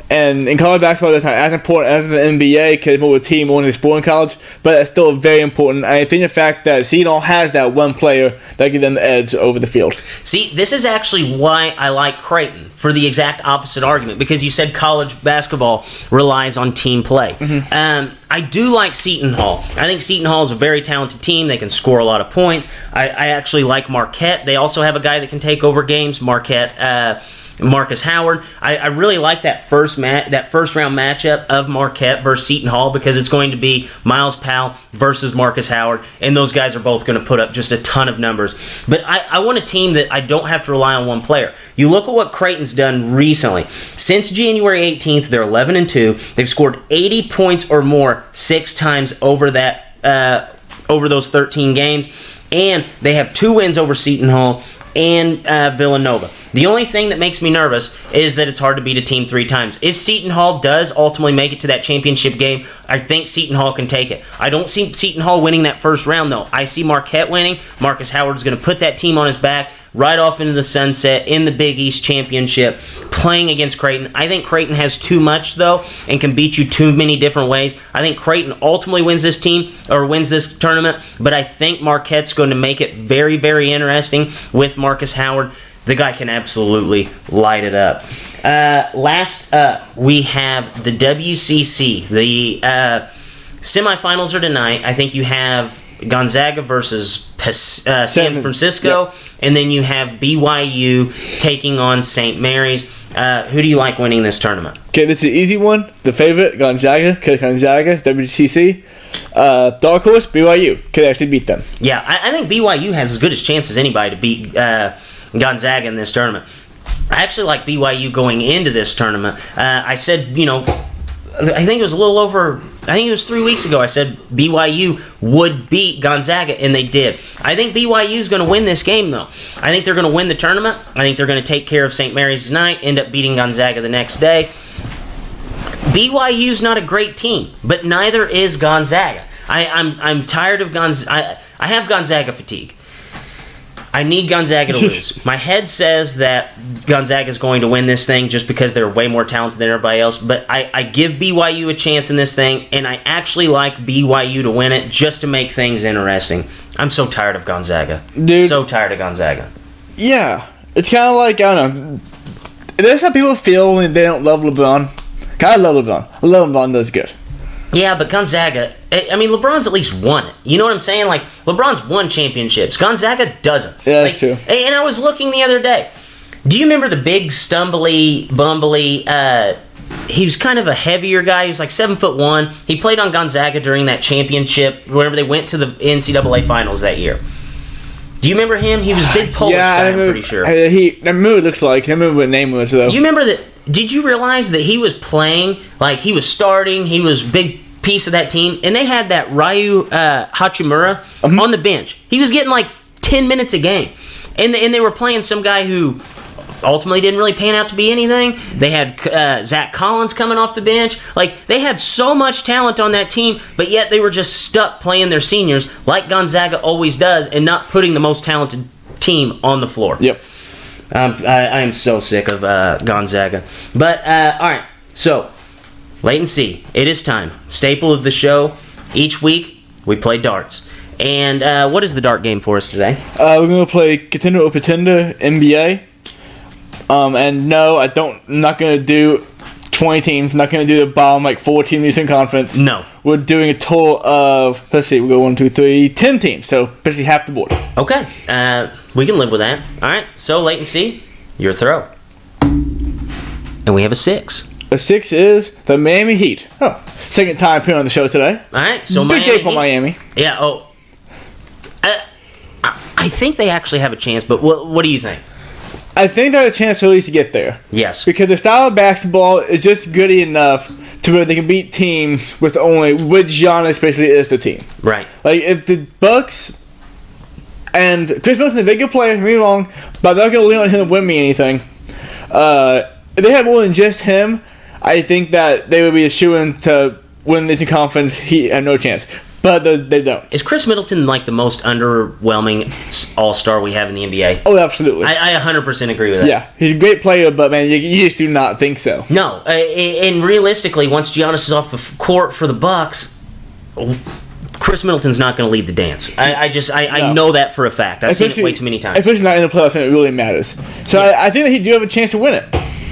And in college basketball, that's not as important as in the NBA because it's more of a team, more than a sport in college. But it's still very important. And I think the fact that Seton has that one player that gives them the edge over the field. See, this is actually why I like Creighton, for the exact opposite argument, because you said college basketball relies on team play. Mm-hmm. I do like Seton Hall. I think Seton Hall is a very talented team. They can score a lot of points. I actually like Marquette. They also have a guy that can take over games, Marcus Howard. I really like that first round matchup of Marquette versus Seton Hall because it's going to be Miles Powell versus Marcus Howard, and those guys are both going to put up just a ton of numbers. But I want a team that I don't have to rely on one player. You look at what Creighton's done recently. Since January 18th, they're 11-2. They've scored 80 points or more 6 times over those 13 games, and they have 2 wins over Seton Hall and Villanova. The only thing that makes me nervous is that it's hard to beat a team 3 times. If Seton Hall does ultimately make it to that championship game, I think Seton Hall can take it. I don't see Seton Hall winning that first round, though. I see Marquette winning. Marcus Howard's going to put that team on his back right off into the sunset in the Big East Championship, playing against Creighton. I think Creighton has too much, though, and can beat you too many different ways. I think Creighton ultimately wins this tournament, but I think Marquette's going to make it very, very interesting with Marcus Howard. The guy can absolutely light it up. Last up, we have the WCC. The semifinals are tonight. I think you have Gonzaga versus San Francisco, yep. And then you have BYU taking on St. Mary's. Who do you like winning this tournament? Okay, this is an easy one. The favorite, Gonzaga, because Gonzaga, WCC. Dark horse, BYU, could actually beat them. Yeah, I think BYU has as good a chance as anybody to beat Gonzaga in this tournament. I actually like BYU going into this tournament. I said, I think it was it was 3 weeks ago, I said BYU would beat Gonzaga, and they did. I think BYU is going to win this game, though. I think they're going to win the tournament. I think they're going to take care of St. Mary's tonight, end up beating Gonzaga the next day. BYU's not a great team, but neither is Gonzaga. I'm tired of Gonzaga. I have Gonzaga fatigue. I need Gonzaga to lose. My head says that Gonzaga is going to win this thing just because they're way more talented than everybody else, but I give BYU a chance in this thing, and I actually like BYU to win it just to make things interesting. I'm so tired of Gonzaga. Dude. So tired of Gonzaga. Yeah. It's kind of like, I don't know. That's how people feel when they don't love LeBron. I love LeBron. I love LeBron does good. Yeah, but Gonzaga, LeBron's at least won it. You know what I'm saying? Like, LeBron's won championships. Gonzaga doesn't. Yeah, that's true. And I was looking the other day. Do you remember the big, bumbly, he was kind of a heavier guy. He was like 7'1". He played on Gonzaga during that championship, whenever they went to the NCAA finals that year. Do you remember him? He was a big Polish guy, I'm pretty sure. I remember what it looks like. I remember what name was, though. You remember that? Did you realize that he was playing, like he was starting, he was big piece of that team, and they had that Ryu Hachimura on the bench. He was getting like 10 minutes a game, and they were playing some guy who ultimately didn't really pan out to be anything. They had Zach Collins coming off the bench. Like, they had so much talent on that team, but yet they were just stuck playing their seniors like Gonzaga always does and not putting the most talented team on the floor. Yep. I am so sick of Gonzaga. But, all right, so wait and see. It is time. Staple of the show. Each week, we play darts. And what is the dart game for us today? We're going to play Contender or Pretender, NBA. And no, I'm not going to do 20 teams. I'm not going to do the bottom, 4-team Eastern Conference. No. We're doing a total of, let's see, we'll go 1, 2, 3, 10 teams. So, basically half the board. Okay. We can live with that. All right. So, late and see, your throw. And we have a 6. A 6 is the Miami Heat. Oh, second time appearing on the show today. All right. So, big day for Miami. Yeah. Oh. I think they actually have a chance, but what do you think? I think they have a chance at least to get there. Yes. Because their style of basketball is just good enough to where they can beat teams with Giannis basically is the team. Right. Like, if the Bucks and Chris Middleton's a very good player, don't get me wrong, but they're not going to lean on him to win me anything. If they had more than just him, I think that they would be a shoo-in to win the conference. He had no chance. But they don't. Is Chris Middleton the most underwhelming all-star we have in the NBA? Oh, absolutely. I 100% agree with that. Yeah, he's a great player, but man, you just do not think so. No, and realistically, once Giannis is off the court for the Bucks, Chris Middleton's not going to lead the dance. I know that for a fact. I've seen it way too many times. Especially not in the playoffs, and it really matters. So yeah. I think that he do have a chance to win it.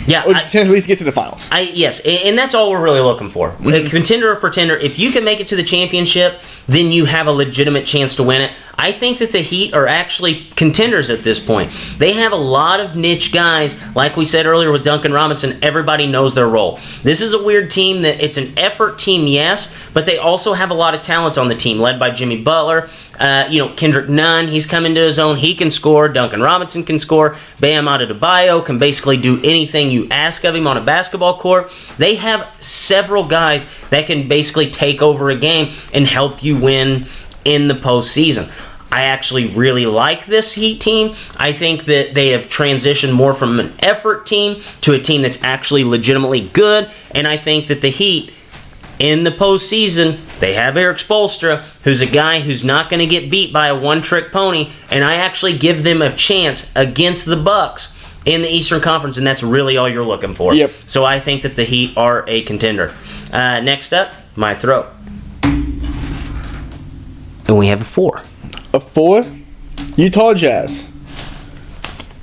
Yeah, or a chance at least to get to the finals. Yes, and that's all we're really looking for. A contender or pretender, if you can make it to the championship, then you have a legitimate chance to win it. I think that the Heat are actually contenders at this point. They have a lot of niche guys. Like we said earlier with Duncan Robinson, everybody knows their role. This is a weird team that it's an effort team, yes, but they also have a lot of talent on the team, led by Jimmy Butler. Kendrick Nunn, he's come into his own. He can score. Duncan Robinson can score. Bam Adebayo can basically do anything you ask of him on a basketball court. They have several guys that can basically take over a game and help you win in the postseason. I actually really like this Heat team. I think that they have transitioned more from an effort team to a team that's actually legitimately good, and I think that the Heat, in the postseason, they have Eric Spoelstra, who's a guy who's not going to get beat by a one-trick pony, and I actually give them a chance against the Bucks in the Eastern Conference, and that's really all you're looking for. Yep. So I think that the Heat are a contender. Next up, my throw. And we have a 4. A 4? Utah Jazz.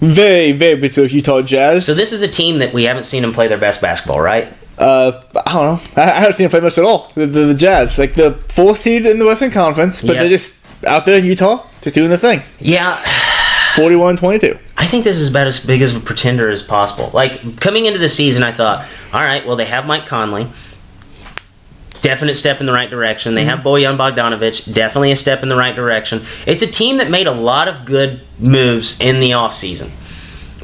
Very, very big with Utah Jazz. So this is a team that we haven't seen them play their best basketball, right? I don't know. I haven't seen them play much at all. The Jazz. Like the 4th seed in the Western Conference, but they're just out there in Utah, just doing their thing. Yeah. 41-22. I think this is about as big as a pretender as possible. Like, coming into the season, I thought, all right, well, they have Mike Conley. Definite step in the right direction. They have Bojan Bogdanovic. Definitely a step in the right direction. It's a team that made a lot of good moves in the offseason.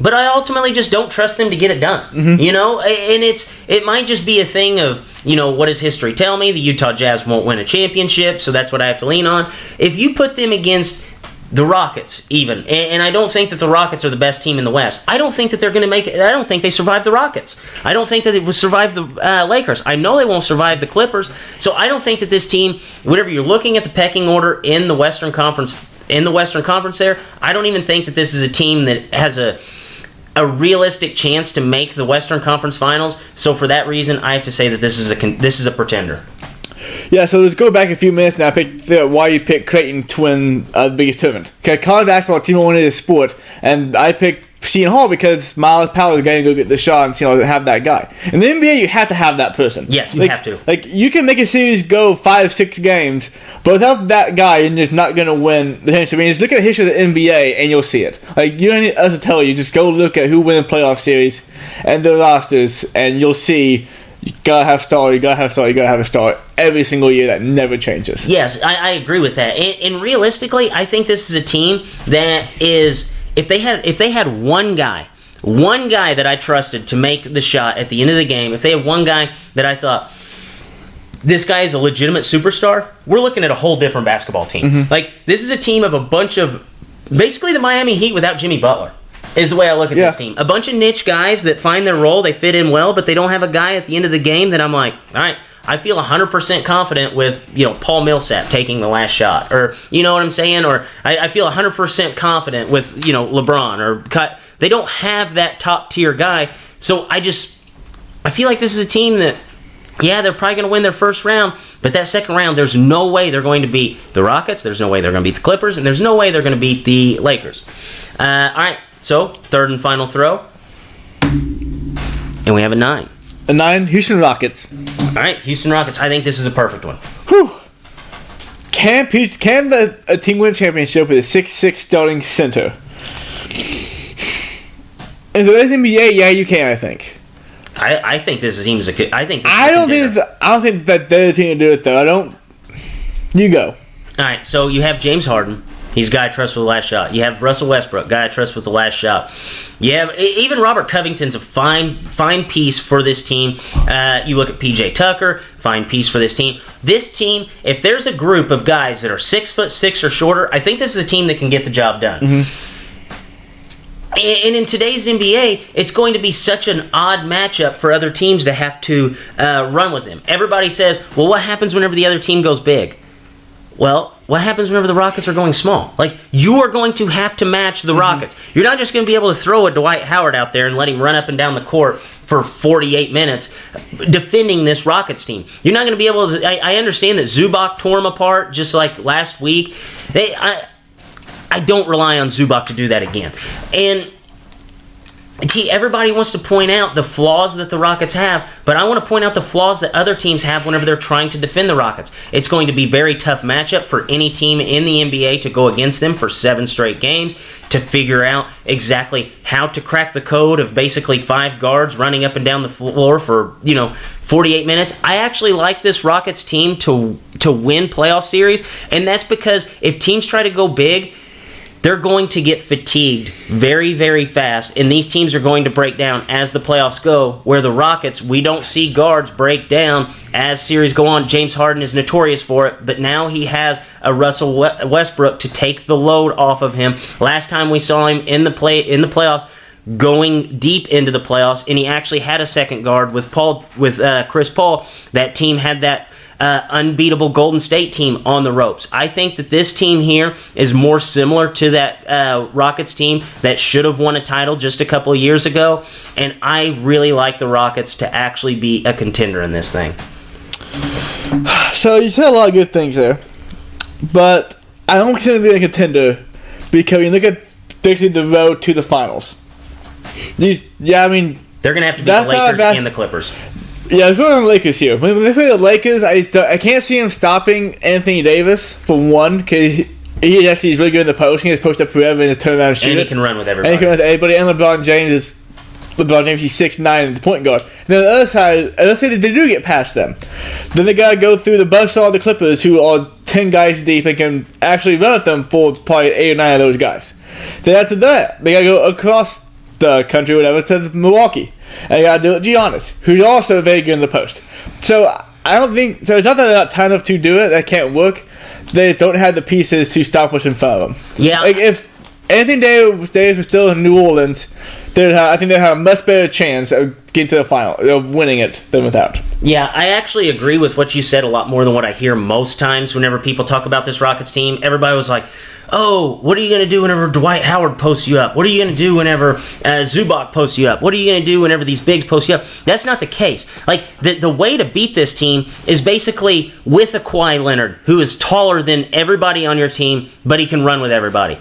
But I ultimately just don't trust them to get it done. And it might just be a thing of, what does history tell me? The Utah Jazz won't win a championship, so that's what I have to lean on. If you put them against the Rockets, even, and I don't think that the Rockets are the best team in the West. I don't think that they're going to make it. I don't think they survive the Rockets. I don't think that they will survive the Lakers. I know they won't survive the Clippers. So I don't think that this team, whatever you're looking at the pecking order in the Western Conference, there, I don't even think that this is a team that has a realistic chance to make the Western Conference Finals. So for that reason, I have to say that this is a pretender. Yeah, so let's go back a few minutes now. Why you picked Creighton to win the biggest tournament. Okay, college basketball team wanted a sport, and I picked Seton Hall because Miles Powell is going to go get the shot and have that guy. In the NBA, you have to have that person. Yes, you have to. Like, you can make a series go 5-6 games, but without that guy, you're just not going to win the championship. I mean, just look at the history of the NBA, and you'll see it. Like, you don't need us to tell you. Just go look at who win the playoff series and their rosters, and you'll see. You gotta have a star every single year. That never changes. Yes, I agree with that. And realistically, I think this is a team that is, if they had one guy that I trusted to make the shot at the end of the game, if they had one guy that I thought, this guy is a legitimate superstar, we're looking at a whole different basketball team. Like, this is a team of a bunch of, basically the Miami Heat without Jimmy Butler, is the way I look at this team. A bunch of niche guys that find their role, they fit in well, but they don't have a guy at the end of the game that I'm like, all right, I feel 100% confident with, Paul Millsap taking the last shot. Or, you know what I'm saying? Or I feel 100% confident with, LeBron. Or they don't have that top-tier guy. So I feel like this is a team that, they're probably going to win their first round, but that second round, there's no way they're going to beat the Rockets, there's no way they're going to beat the Clippers, and there's no way they're going to beat the Lakers. All right, so third and final throw, and we have a 9. A 9, Houston Rockets. All right, Houston Rockets. I think this is a perfect one. Whew. Can a team win a championship with a 6'6" starting center? In today's NBA, yeah, you can. I think. I think this team is a good. I don't think that they're the team to do it though. I don't. You go. All right, so you have James Harden. He's a guy I trust with the last shot. You have Russell Westbrook, guy I trust with the last shot. You have even Robert Covington's a fine piece for this team. You look at PJ Tucker, fine piece for this team. This team, if there's a group of guys that are 6'6" or shorter, I think this is a team that can get the job done. And in today's NBA, it's going to be such an odd matchup for other teams to have to run with them. Everybody says, well, what happens whenever the other team goes big? Well, what happens whenever the Rockets are going small? Like, you are going to have to match the Rockets. You're not just going to be able to throw a Dwight Howard out there and let him run up and down the court for 48 minutes defending this Rockets team. You're not going to be able to... I understand that Zubac tore him apart just like last week. I don't rely on Zubac to do that again. And everybody wants to point out the flaws that the Rockets have, but I want to point out the flaws that other teams have whenever they're trying to defend the Rockets. It's going to be a very tough matchup for any team in the NBA to go against them for 7 straight games, to figure out exactly how to crack the code of basically 5 guards running up and down the floor for, 48 minutes. I actually like this Rockets team to win playoff series, and that's because if teams try to go big, they're going to get fatigued very, very fast, and these teams are going to break down as the playoffs go, where the Rockets, we don't see guards break down as series go on. James Harden is notorious for it, but now he has a Russell Westbrook to take the load off of him. Last time we saw him in the playoffs, going deep into the playoffs, and he actually had a second guard with Chris Paul. That team had that unbeatable Golden State team on the ropes. I think that this team here is more similar to that Rockets team that should have won a title just a couple of years ago, and I really like the Rockets to actually be a contender in this thing. So you said a lot of good things there, but I don't consider them being a contender because you look at the road to the finals. They're going to have to beat the Lakers and the Clippers. Yeah, it's going to the Lakers here. When they play the Lakers, I can't see him stopping Anthony Davis, for one, because he actually is really good in the post. He has post up forever and just turn around and shoot. And he can run with everybody. And LeBron James, he's 6'9", the point guard. And then on the other side, let's say that they do get past them. Then they got to go through the buzzsaw of the Clippers, who are 10 guys deep and can actually run at them for probably 8 or 9 of those guys. Then after that, they got to go across the country, whatever, to Milwaukee. And you got to do it Giannis, who's also very good in the post. So I don't think... So it's not that they're not talented enough to do it. That can't work. They don't have the pieces to stop what's in front of them. Yeah. Like, if Anthony Davis was still in New Orleans, I think they'd have a much better chance of getting to the final, of winning it, than without. Yeah, I actually agree with what you said a lot more than what I hear most times whenever people talk about this Rockets team. Everybody was like, oh, what are you going to do whenever Dwight Howard posts you up? What are you going to do whenever Zubac posts you up? What are you going to do whenever these bigs post you up? That's not the case. Like, the way to beat this team is basically with a Kawhi Leonard, who is taller than everybody on your team, but he can run with everybody.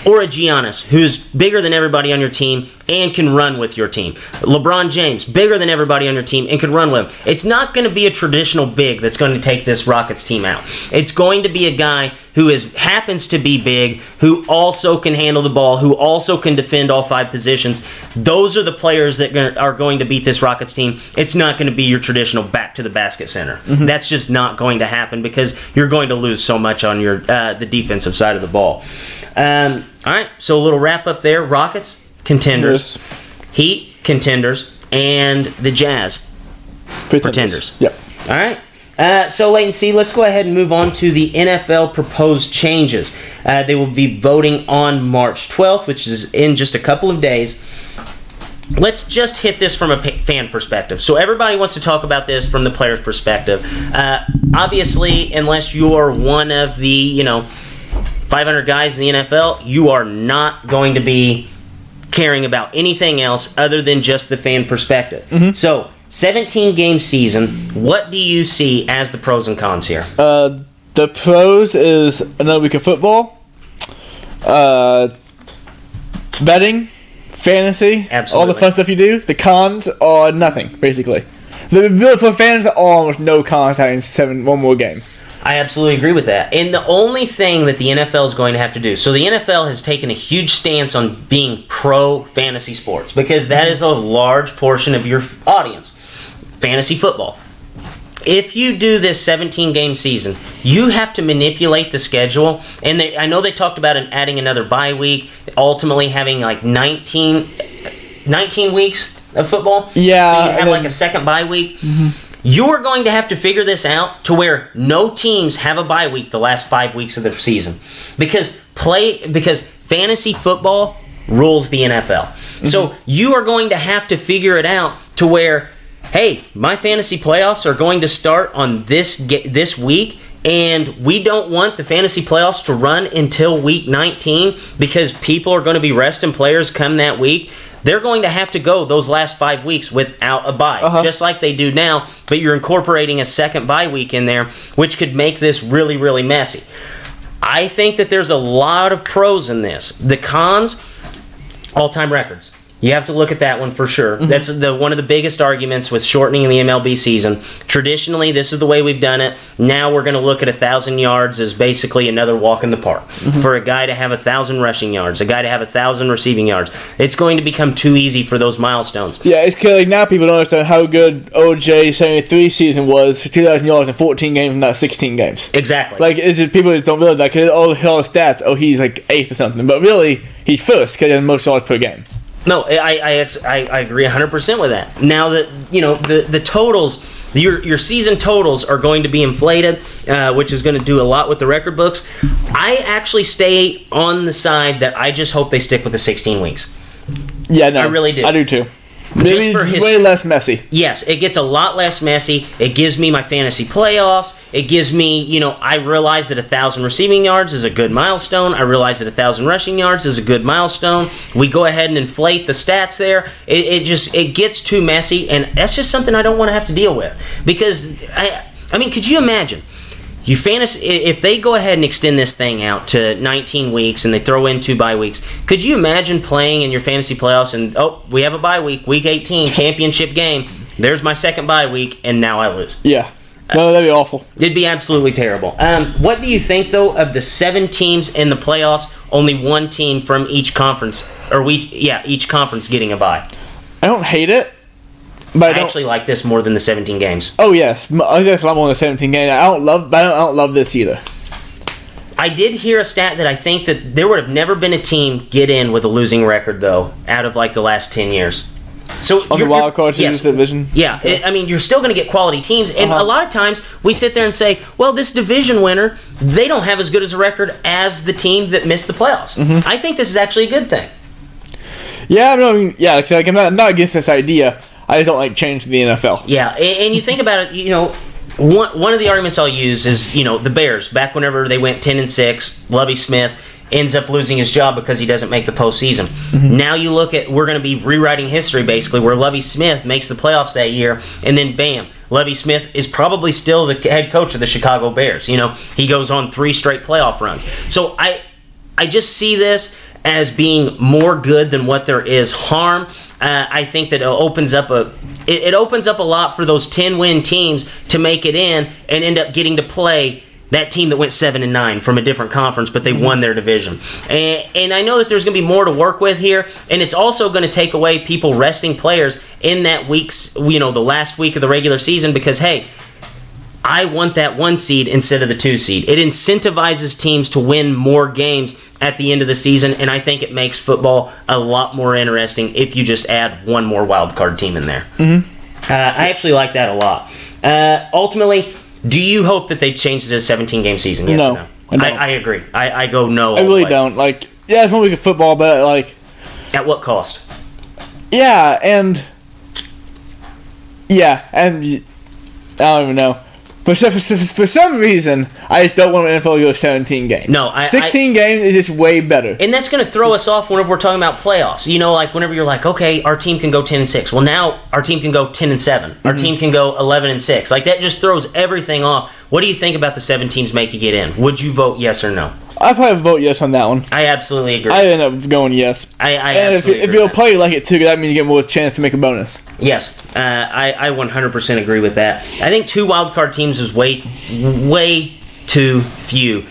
Or a Giannis, who's bigger than everybody on your team and can run with your team. LeBron James, bigger than everybody on your team and can run with him. It's not going to be a traditional big that's going to take this Rockets team out. It's going to be a guy who happens to be big, who also can handle the ball, who also can defend all 5 positions. Those are the players that are going to beat this Rockets team. It's not going to be your traditional back to the basket center. Mm-hmm. That's just not going to happen because you're going to lose so much on your the defensive side of the ball. All right, so a little wrap up there. Rockets, contenders. Yes. Heat, contenders. And the Jazz, pretenders. Yep. All right. So, Leighton C., let's go ahead and move on to the NFL proposed changes. They will be voting on March 12th, which is in just a couple of days. Let's just hit this from a fan perspective. So everybody wants to talk about this from the player's perspective. Obviously, unless you are one of the, 500 guys in the NFL, you are not going to be caring about anything else other than just the fan perspective. Mm-hmm. So, 17-game season, what do you see as the pros and cons here? The pros is another week of football, betting, fantasy, absolutely, all the fun stuff you do. The cons are nothing, basically. For fans, there are almost no cons having one more game. I absolutely agree with that. And the only thing that the NFL is going to have to do, so the NFL has taken a huge stance on being pro fantasy sports because that is a large portion of your audience, fantasy football. If you do this 17-game season, you have to manipulate the schedule. And I know they talked about adding another bye week, ultimately having like 19 weeks of football. Yeah. So you have like a second bye week. Mm-hmm. You are going to have to figure this out to where no teams have a bye week the last 5 weeks of the season. Because fantasy football rules the NFL. Mm-hmm. So you are going to have to figure it out to where, hey, my fantasy playoffs are going to start on this week, and we don't want the fantasy playoffs to run until week 19 because people are going to be resting players come that week. They're going to have to go those last 5 weeks without a bye, just like they do now, but you're incorporating a second bye week in there, which could make this really, really messy. I think that there's a lot of pros in this. The cons, all-time records. You have to look at that one for sure. Mm-hmm. That's one of the biggest arguments with shortening the MLB season. Traditionally, this is the way we've done it. Now we're going to look at 1,000 yards as basically another walk in the park. Mm-hmm. For a guy to have 1,000 rushing yards, a guy to have 1,000 receiving yards, it's going to become too easy for those milestones. Yeah, it's like now people don't understand how good OJ 73 season was for 2,000 yards in 14 games, not 16 games. Exactly. Like, people just don't realize that because all the stats, he's like 8th or something. But really, he's first because he has most yards per game. No, I agree 100% with that. Now that the totals, your season totals are going to be inflated, which is going to do a lot with the record books. I actually stay on the side that I just hope they stick with the 16 weeks. Yeah, no, I really do. I do too. Maybe way less messy. Yes, it gets a lot less messy. It gives me my fantasy playoffs. It gives me, I realize that 1,000 receiving yards is a good milestone. I realize that 1,000 rushing yards is a good milestone. We go ahead and inflate the stats there. It gets too messy, and that's just something I don't want to have to deal with. Because, I mean, could you imagine? If they go ahead and extend this thing out to 19 weeks and they throw in 2 bye weeks, could you imagine playing in your fantasy playoffs and, we have a bye week, week 18, championship game, there's my second bye week, and now I lose? Yeah. No, that'd be awful. It'd be absolutely terrible. What do you think, though, of the 7 teams in the playoffs, only 1 team from each conference, each conference getting a bye? I don't hate it. But I actually like this more than the 17 games. Oh yes, I guess a lot more than the 17 games. I don't love this either. I did hear a stat that I think that there would have never been a team get in with a losing record though, out of like the last 10 years. So on the wild card division. Yeah, you're still going to get quality teams, and a lot of times we sit there and say, well, this division winner, they don't have as good as a record as the team that missed the playoffs. Mm-hmm. I think this is actually a good thing. Yeah, I'm not against this idea. I just don't like change to the NFL. Yeah, and you think about it, one of the arguments I'll use is, the Bears, back whenever they went 10-6, Lovie Smith ends up losing his job because he doesn't make the postseason. Mm-hmm. Now you look at, we're going to be rewriting history basically, where Lovie Smith makes the playoffs that year, and then bam, Lovie Smith is probably still the head coach of the Chicago Bears. He goes on 3 straight playoff runs. So I just see this as being more good than what there is harm. I think that it opens up a lot for those 10-win teams to make it in and end up getting to play that team that went 7-9 from a different conference, but they won their division. And I know that there's going to be more to work with here, and it's also going to take away people resting players in that week's, the last week of the regular season because, hey, I want that 1 seed instead of the 2 seed. It incentivizes teams to win more games at the end of the season, and I think it makes football a lot more interesting if you just add 1 more wild card team in there. Mm-hmm. I actually like that a lot. Ultimately, Do you hope that they change it to a 17-game season? Yes No, or no? I don't. I agree. I go no. I all the really way. don't. Like, yeah, it's 1 week of football, but like, At what cost? yeah, and I don't even know. But for some reason, I just don't want an NFL to go 17 games. No, 16 games is just way better. And that's going to throw us off whenever we're talking about playoffs. You know, like whenever you're like, okay, our team can go 10-6. Well, now our team can go 10-7. Our team can go 11-6. Like that just throws everything off. What do you think about the 7 teams make you get in? Would you vote yes or no? I probably vote yes on that one. I absolutely agree. I end up going yes. I And absolutely if agree you'll with play like it too, that means you get more chance to make a bonus. Yes, I 100% agree with that. I think 2 wildcard teams is way too few.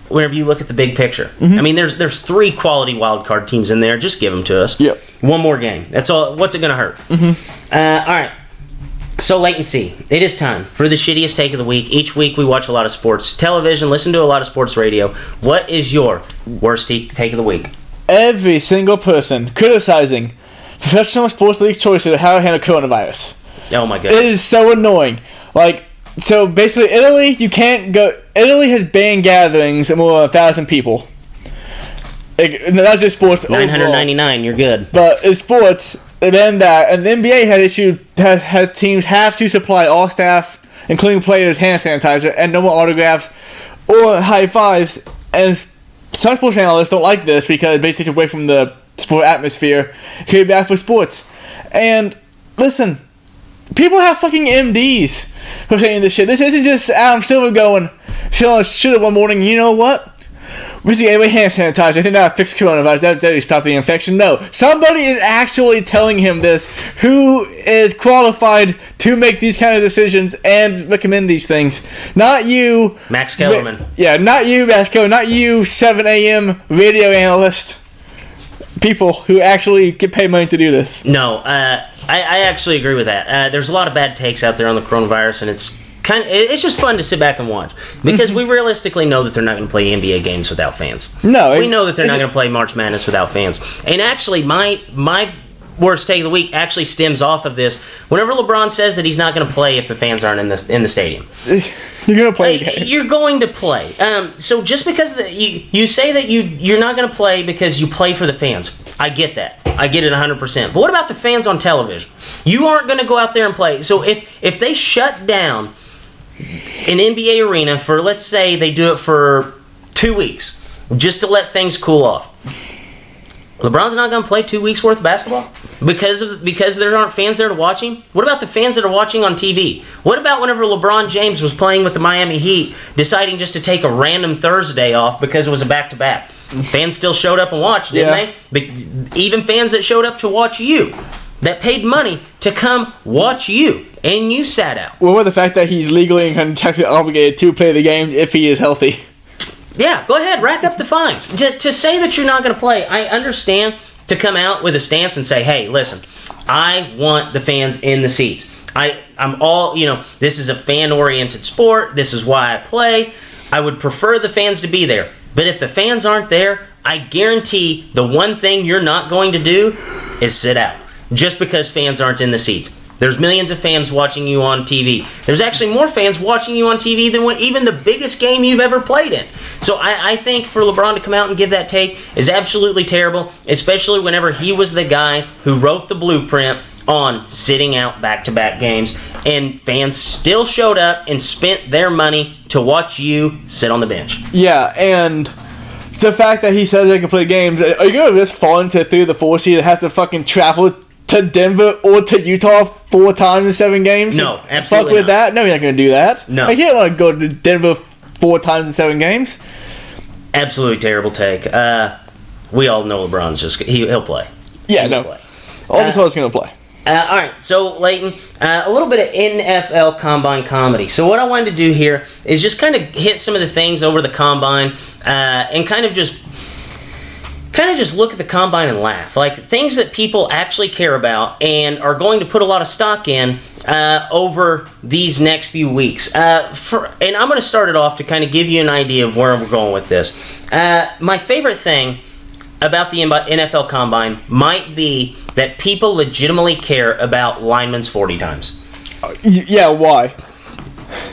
Whenever you look at the big picture, I mean, there's 3 quality wildcard teams in there. Just give them to us. Yep. One more game. That's all. What's it going to hurt? All right. So, latency. It is time for the shittiest take of the week. Each week we watch a lot of sports television, listen to a lot of sports radio. What is your worst take of the week? Every single person criticizing professional sports league choices of how to handle coronavirus. Oh my It goodness. is so annoying. Like, so basically, Italy, you can't go. Italy has banned gatherings of more than 1,000 people. Like, not just sports. overall. 999. You're good. But in sports, they banned that, and the NBA had teams have to supply all staff, including players, hand sanitizer and no more autographs or high fives. And some sports analysts don't like this because it basically takes away from the sport atmosphere. It could be bad for sports. And listen, people have fucking MDs for saying this shit. This isn't just Adam Silver going, should have one morning, you know what? We should get away hand sanitizer. I think that'll fix coronavirus. That'll stop the infection. No. Somebody is actually telling him this who is qualified to make these kind of decisions and recommend these things. Not you. Max Kellerman. Not you, Max Kellerman. Not you, 7 a.m. radio analyst. People who actually get paid money to do this. No, I actually agree with that. There's a lot of bad takes out there on the coronavirus, and it's just fun to sit back and watch because we realistically know that they're not going to play NBA games without fans. No, we know that they're not going to play March Madness without fans. And actually, my worst take of the week actually stems off of this. Whenever LeBron says that he's not going to play if the fans aren't in the stadium, you're going to play the game. You're going to play. So just because you say that you're not going to play because you play for the fans, I get that. I get it 100%. But what about the fans on television? You aren't going to go out there and play. So if they shut down an NBA arena for, let's say they do it for 2 weeks just to let things cool off, LeBron's not going to play 2 weeks worth of basketball because there aren't fans there to watch him. What about the fans that are watching on TV? What about whenever LeBron James was playing with the Miami Heat, deciding just to take a random Thursday off because it was a back-to-back? Fans still showed up and watched, didn't they? But even fans that showed up to watch you, that paid money to come watch you, and you sat out. Well, with the fact that he's legally and contractually obligated to play the game if he is healthy. Yeah, go ahead, rack up the fines. To say that you're not going to play, I understand to come out with a stance and say, hey, listen, I want the fans in the seats. I'm all, this is a fan-oriented sport. This is why I play. I would prefer the fans to be there. But if the fans aren't there, I guarantee the one thing you're not going to do is sit out. Just because fans aren't in the seats. There's millions of fans watching you on TV. There's actually more fans watching you on TV than even the biggest game you've ever played in. So I think for LeBron to come out and give that take is absolutely terrible, especially whenever he was the guy who wrote the blueprint on sitting out back-to-back games, and fans still showed up and spent their money to watch you sit on the bench. Yeah, and the fact that he says they can play games, are you going to just fall into 3 of the 4 seed and have to fucking travel to Denver or to Utah 4 times in 7 games? No, absolutely fuck with not. that? No, you're not going to do that. No. I can't want to go to Denver 4 times in 7 games. Absolutely terrible take. We all know LeBron's he'll play. Yeah, He'll no. play. All the total's going to play. All right, so Leighton, a little bit of NFL Combine comedy. So what I wanted to do here is just kind of hit some of the things over the Combine and kind of just look at the Combine and laugh. Like things that people actually care about and are going to put a lot of stock in over these next few weeks. And I'm going to start it off to kind of give you an idea of where we're going with this. My favorite thing about the NFL Combine might be that people legitimately care about linemen's 40 times. Yeah, why?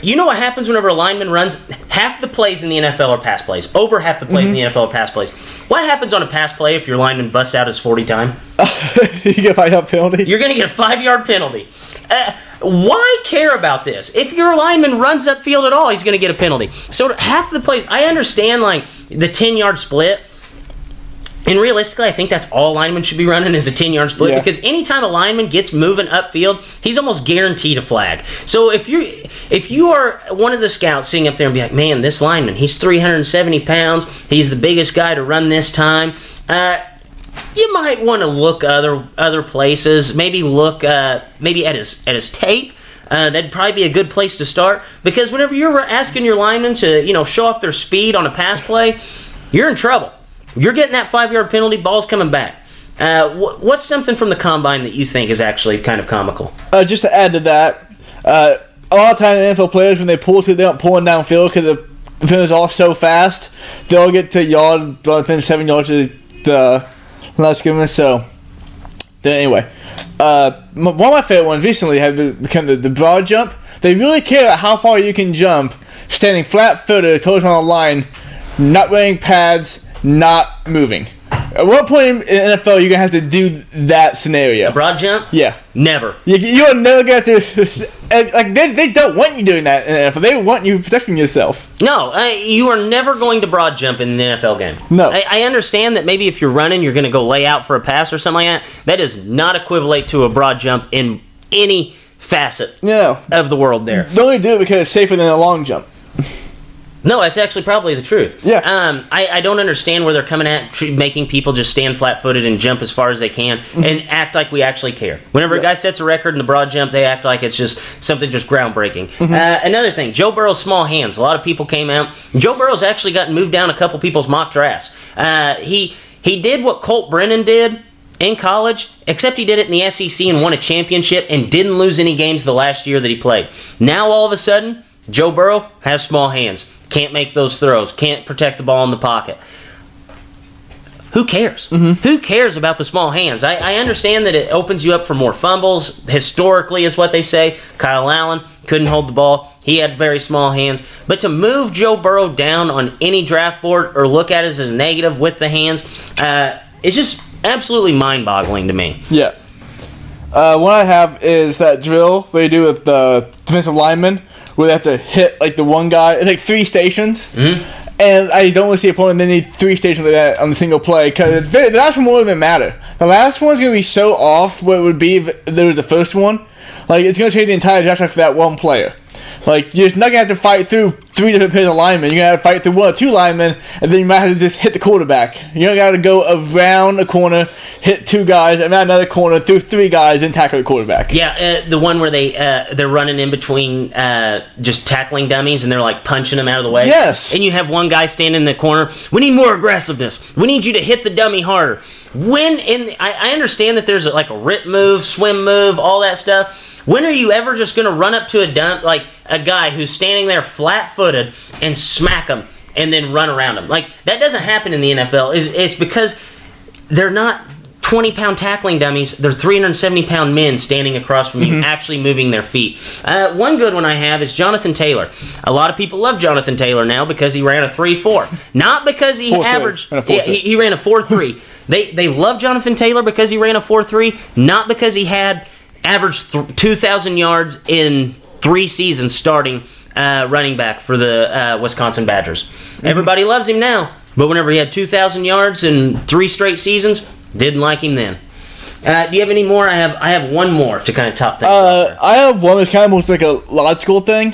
You know what happens whenever a lineman runs? Half the plays in the NFL are pass plays. Over half the plays in the NFL are pass plays. What happens on a pass play if your lineman busts out his 40 time? You get a 5-yard penalty? You're going to get a 5-yard penalty. Why care about this? If your lineman runs upfield at all, he's going to get a penalty. So half the plays, I understand like the 10-yard split. And realistically, I think that's all linemen should be running is a 10-yard split because anytime a lineman gets moving upfield, he's almost guaranteed a flag. So if you are one of the scouts sitting up there and be like, man, this lineman, he's 370 pounds, he's the biggest guy to run this time, you might want to look other places, maybe look maybe at his tape. That'd probably be a good place to start because whenever you're asking your linemen to show off their speed on a pass play, you're in trouble. You're getting that 5-yard penalty, ball's coming back. What's something from the combine that you think is actually kind of comical? Just to add to that, a lot of times NFL players, when they pull through, they don't pull downfield because the defenders are so fast. They'll get to yard within 7 yards of the line of scrimmage. So, then anyway, one of my favorite ones recently has become the broad jump. They really care about how far you can jump, standing flat-footed, toes on the line, not wearing pads, not moving. At what point in NFL are you going to have to do that scenario? A broad jump? Yeah. Never. You're never going to have to... Like, they don't want you doing that in the NFL. They want you protecting yourself. No, you are never going to broad jump in an NFL game. No. I understand that maybe if you're running, you're going to go lay out for a pass or something like that. That does not equivalent to a broad jump in any facet of the world there. They only do it because it's safer than a long jump. No, that's actually probably the truth. Yeah. I don't understand where they're coming at making people just stand flat-footed and jump as far as they can and act like we actually care. Whenever a guy sets a record in the broad jump, they act like it's just something just groundbreaking. Another thing, Joe Burrow's small hands. A lot of people came out. Joe Burrow's actually gotten moved down a couple people's mock drafts. He did what Colt Brennan did in college, except he did it in the SEC and won a championship and didn't lose any games the last year that he played. Now, all of a sudden, Joe Burrow has small hands. Can't make those throws. Can't protect the ball in the pocket. Who cares? Who cares about the small hands? I understand that it opens you up for more fumbles. Historically, is what they say. Kyle Allen couldn't hold the ball. He had very small hands. But to move Joe Burrow down on any draft board or look at it as a negative with the hands, it's just absolutely mind-boggling to me. Yeah. What I have is that drill they do with the defensive linemen, where they have to hit like the one guy. It's like 3 stations, and I don't want to see a opponent. They need 3 stations like that on the single play because the last one won't even matter. The last one's gonna be so off what it would be if there was the first one. Like it's gonna change the entire draft for that one player. Like you're not gonna have to fight through 3 different pairs of linemen. You're gonna have to fight through 1 or 2 linemen, and then you might have to just hit the quarterback. You don't gotta go around a corner, hit 2 guys, around another corner, through 3 guys, and tackle the quarterback. Yeah, the one where they're running in between just tackling dummies, and they're like punching them out of the way. Yes. And you have one guy standing in the corner. We need more aggressiveness. We need you to hit the dummy harder. I understand that there's like a rip move, swim move, all that stuff. When are you ever just going to run up to a guy who's standing there flat-footed and smack him and then run around him? Like, that doesn't happen in the NFL. It's because they're not 20-pound tackling dummies. They're 370-pound men standing across from you, actually moving their feet. One good one I have is Jonathan Taylor. A lot of people love Jonathan Taylor now because he ran a 3.4. Not because he averaged... He ran a 4.3. They love Jonathan Taylor because he ran a 4.3, not because he had... averaged 2,000 yards in 3 seasons starting running back for the Wisconsin Badgers. Everybody loves him now, but whenever he had 2,000 yards in 3 straight seasons, didn't like him then. Do you have any more? I have one more to kind of top things off. I have one that's kind of almost like a logical thing.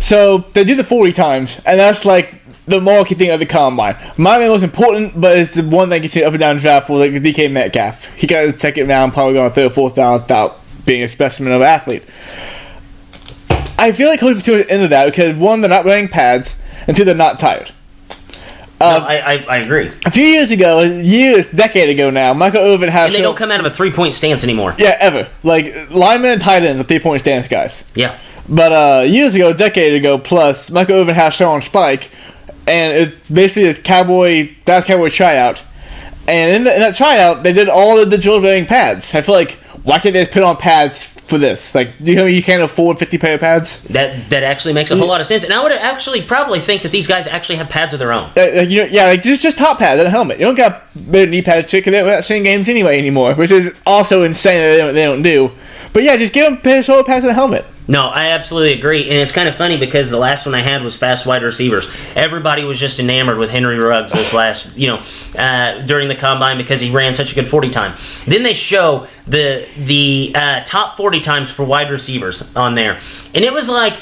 So they do the 40 times, and that's like the marquee thing of the combine. Might be the most important, but it's the one that gets you up and down the draft board, like DK Metcalf. He got the 2nd round, probably going 3rd or 4th round without being a specimen of an athlete. I feel like coaches put into that because 1, they're not wearing pads, and 2, they're not tired. I agree. A few years ago, decade ago now, Michael Irvin has... And they don't come out of a 3-point stance anymore. Yeah, ever. Like, linemen and tight ends are 3-point stance guys. Yeah. But years ago, a decade ago plus, Michael Irvin has shown on Spike, and it basically is Cowboy tryout. And in that tryout, they did all of the drills wearing pads. I feel like, why can't they just put on pads for this? Like, do you know you can't afford 50 pair of pads? That actually makes a whole lot of sense. And I would actually probably think that these guys actually have pads of their own. Like just top pads and a helmet. You don't got knee pads, because they're not seeing games anyway anymore, which is also insane that they don't do. But yeah, just give them a pair of shoulder pads and a helmet. No, I absolutely agree. And it's kind of funny because the last one I had was fast wide receivers. Everybody was just enamored with Henry Ruggs this last, during the combine because he ran such a good 40 time. Then they show the top 40 times for wide receivers on there. And it was like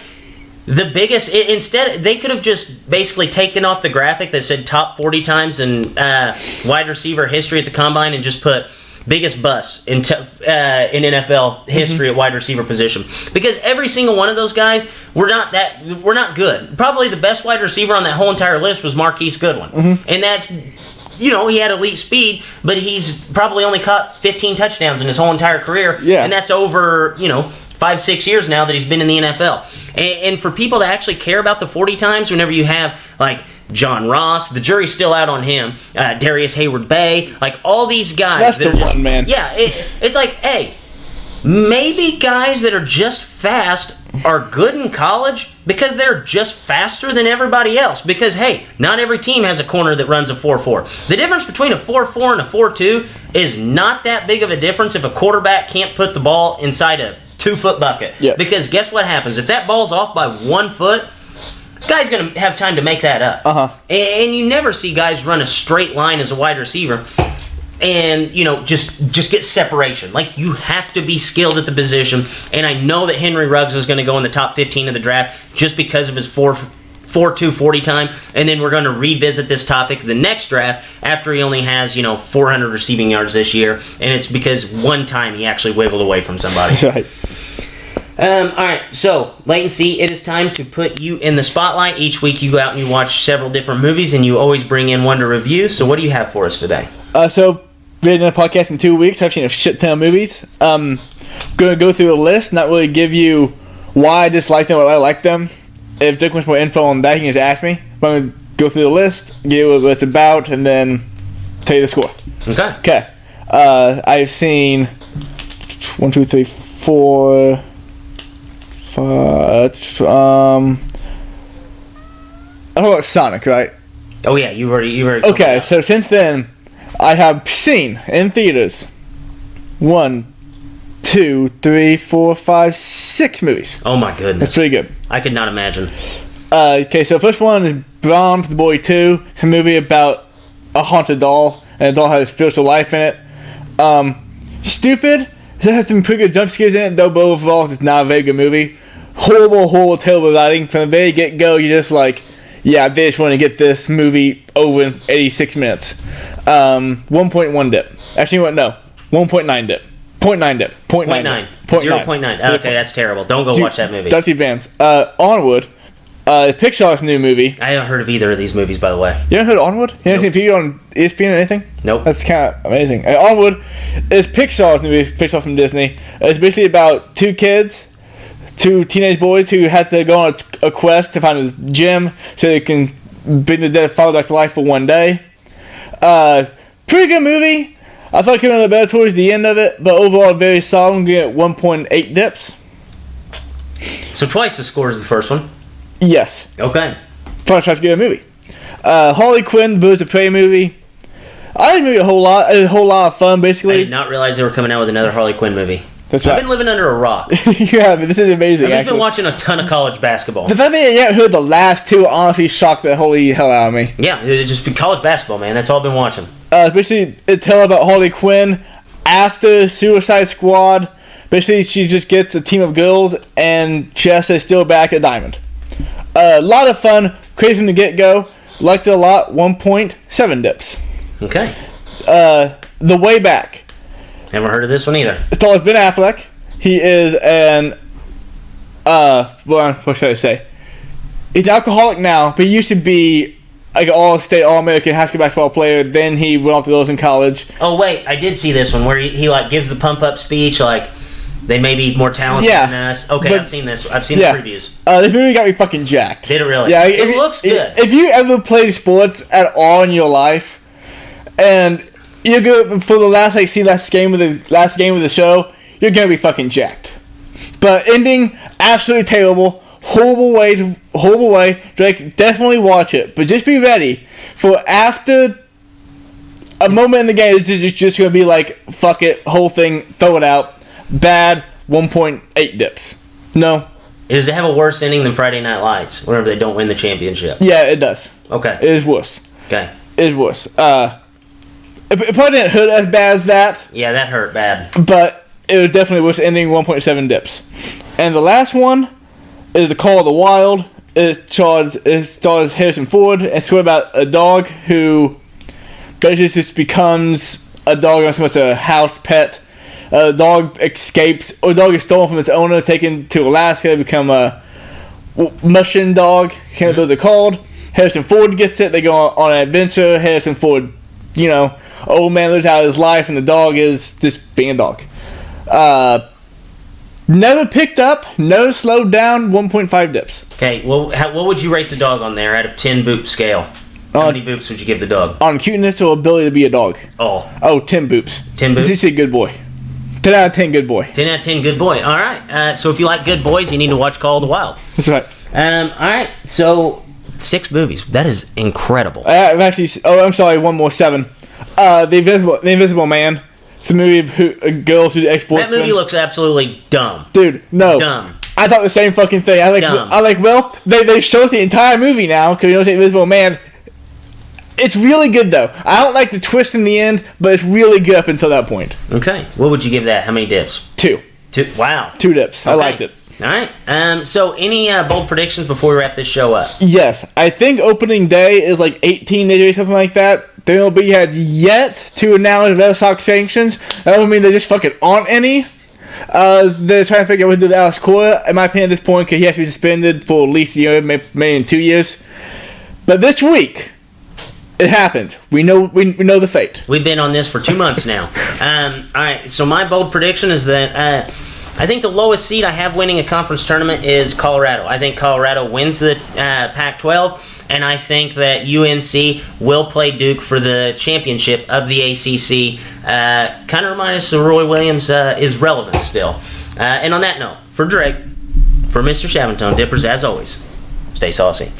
the biggest. Instead, they could have just basically taken off the graphic that said top 40 times in wide receiver history at the combine and just put biggest bust in NFL history at wide receiver position, because every single one of those guys were not good. Probably the best wide receiver on that whole entire list was Marquise Goodwin, and that's he had elite speed, but he's probably only caught 15 touchdowns in his whole entire career, and that's over 5-6 years now that he's been in the NFL. And for people to actually care about the 40 times, whenever you have like John Ross, the jury's still out on him. Darius Hayward-Bay, like all these guys. That's the one, man. Yeah, it's like, hey, maybe guys that are just fast are good in college because they're just faster than everybody else. Because, hey, not every team has a corner that runs a 4.4. The difference between a 4.4 and a 4.2 is not that big of a difference if a quarterback can't put the ball inside a 2-foot bucket. Yep. Because guess what happens? If that ball's off by 1 foot, guy's going to have time to make that up. And you never see guys run a straight line as a wide receiver and, just get separation. Like, you have to be skilled at the position. And I know that Henry Ruggs is going to go in the top 15 of the draft just because of his 4.2 40 time. And then we're going to revisit this topic the next draft after he only has, 400 receiving yards this year. And it's because one time he actually wiggled away from somebody. Right. All right, so Latency, it is time to put you in the spotlight. Each week you go out and you watch several different movies, and you always bring in one to review. So what do you have for us today? So been in a podcast in 2 weeks. I've seen a shit ton of movies. Going to go through a list, not really give you why I dislike them or why I like them. If Dick wants more info on that, he can just ask me. But I'm going to go through the list, give you what it's about, and then tell you the score. Okay. I've seen 1, 2, 3, 4... I thought about Sonic, right? Oh yeah, you already. Okay, so since then, I have seen in theaters 1, 2, 3, 4, 5, 6 movies. Oh my goodness, that's pretty good. I could not imagine. Okay, so the first one is Brahms the Boy 2. It's a movie about a haunted doll, and the doll has a spiritual life in it. Stupid. It has some pretty good jump scares in it, though, but overall, it's not a very good movie. Horrible, terrible writing. From the very get-go, you're just like, yeah, they just want to get this movie over in 86 minutes. 1.1 dip. Actually, no. 1.9 dip. 0.9 dip. 0.9. 0.9. Okay, that's terrible. Don't go watch that movie. Dusty Vams. Onward. Pixar's new movie. I haven't heard of either of these movies, by the way. You haven't heard of Onward? You haven't seen a video on ESPN or anything? Nope. That's kind of amazing. Onward is Pixar's new movie, Pixar from Disney. It's basically about two teenage boys who had to go on a quest to find a gem so they can bring the dead father back to life for one day. Pretty good movie. I thought it came out better towards the end of it, but overall very solid. I'm getting 1.8 dips. So twice the score as the first one? Yes. Okay. Probably try to get a movie. Harley Quinn, Birds of Prey movie. I didn't movie a whole lot. It was a whole lot of fun, basically. I did not realize they were coming out with another Harley Quinn movie. That's right. I've been living under a rock. Yeah, but this is amazing. I've just been watching a ton of college basketball. The fact that you haven't heard the last two honestly shocked the holy hell out of me. Yeah, it's just college basketball, man. That's all I've been watching. Basically, it tells about Harley Quinn after Suicide Squad. Basically, she just gets a team of girls, and she has to steal back a diamond. A lot of fun, crazy from the get-go. Liked it a lot. 1.7 dips. Okay. The Way Back. Never heard of this one either. It's called Ben Affleck. He is an what should I say? He's an alcoholic now, but he used to be like an all-state, all-American high school basketball player. Then he went off to those in college. Oh wait, I did see this one where he like gives the pump-up speech like they may be more talented than us. Okay, but, I've seen this. I've seen the previews. This movie got me fucking jacked. Did it really? Yeah, it looks good. If you ever played sports at all in your life, and you go for the last game of the show, you're gonna be fucking jacked. But ending absolutely terrible. Horrible way. Drake, definitely watch it, but just be ready for after a moment in the game. It's just gonna be like, fuck it, whole thing, throw it out. Bad 1.8 dips. No. Does it have a worse ending than Friday Night Lights whenever they don't win the championship? Yeah, it does. Okay. It is worse. Okay. It is worse. It probably didn't hurt as bad as that, Yeah, that hurt bad. but it was definitely worse ending 1.7 dips. And the last one is The Call of the Wild. It stars Harrison Ford, and it's about a dog who basically just becomes a dog on so much a house pet. The dog escapes, or the dog is stolen from its owner, taken to Alaska to become a mushroom dog. Can't remember what they're called. Harrison Ford gets it. They go on an adventure. Harrison Ford, old man lives out his life, and the dog is just being a dog. Never picked up, never slowed down, 1.5 dips. Okay, well, what would you rate the dog on there out of 10 boop scale? How many boops would you give the dog? On cuteness or ability to be a dog? Oh, 10 boops. 10 boops? He's a good boy. 10 out of 10 good boy. 10 out of 10 good boy. All right, so if you like good boys, you need to watch Call of the Wild. That's right. All right, so 6 movies. That is incredible. I've actually... Oh, I'm sorry, one more, 7. The Invisible Man. It's a movie of a girl who's ex-boyfriend. That movie looks absolutely dumb. Dude, no. Dumb. I thought the same fucking thing. Well, they showed the entire movie now, because the Invisible Man. It's really good, though. I don't like the twist in the end, but it's really good up until that point. Okay, what would you give that? How many dips? 2. 2. Wow. 2 dips. Okay. I liked it. All right. So any bold predictions before we wrap this show up? Yes. I think opening day is like 18 days or something like that. The MLB had yet to announce Red Sox sanctions. That would mean there just fucking aren't any. They're trying to figure out what to do with Alex Cora, in my opinion, at this point, because he has to be suspended for at least a year, maybe in 2 years. But this week, it happened. We know the fate. We've been on this for 2 months now. All right, so my bold prediction is that I think the lowest seed I have winning a conference tournament is Colorado. I think Colorado wins the Pac-12. And I think that UNC will play Duke for the championship of the ACC. Kind of reminds us of Roy Williams is relevant still. And on that note, for Drake, for Mr. Chavantone, Dippers, as always, stay saucy.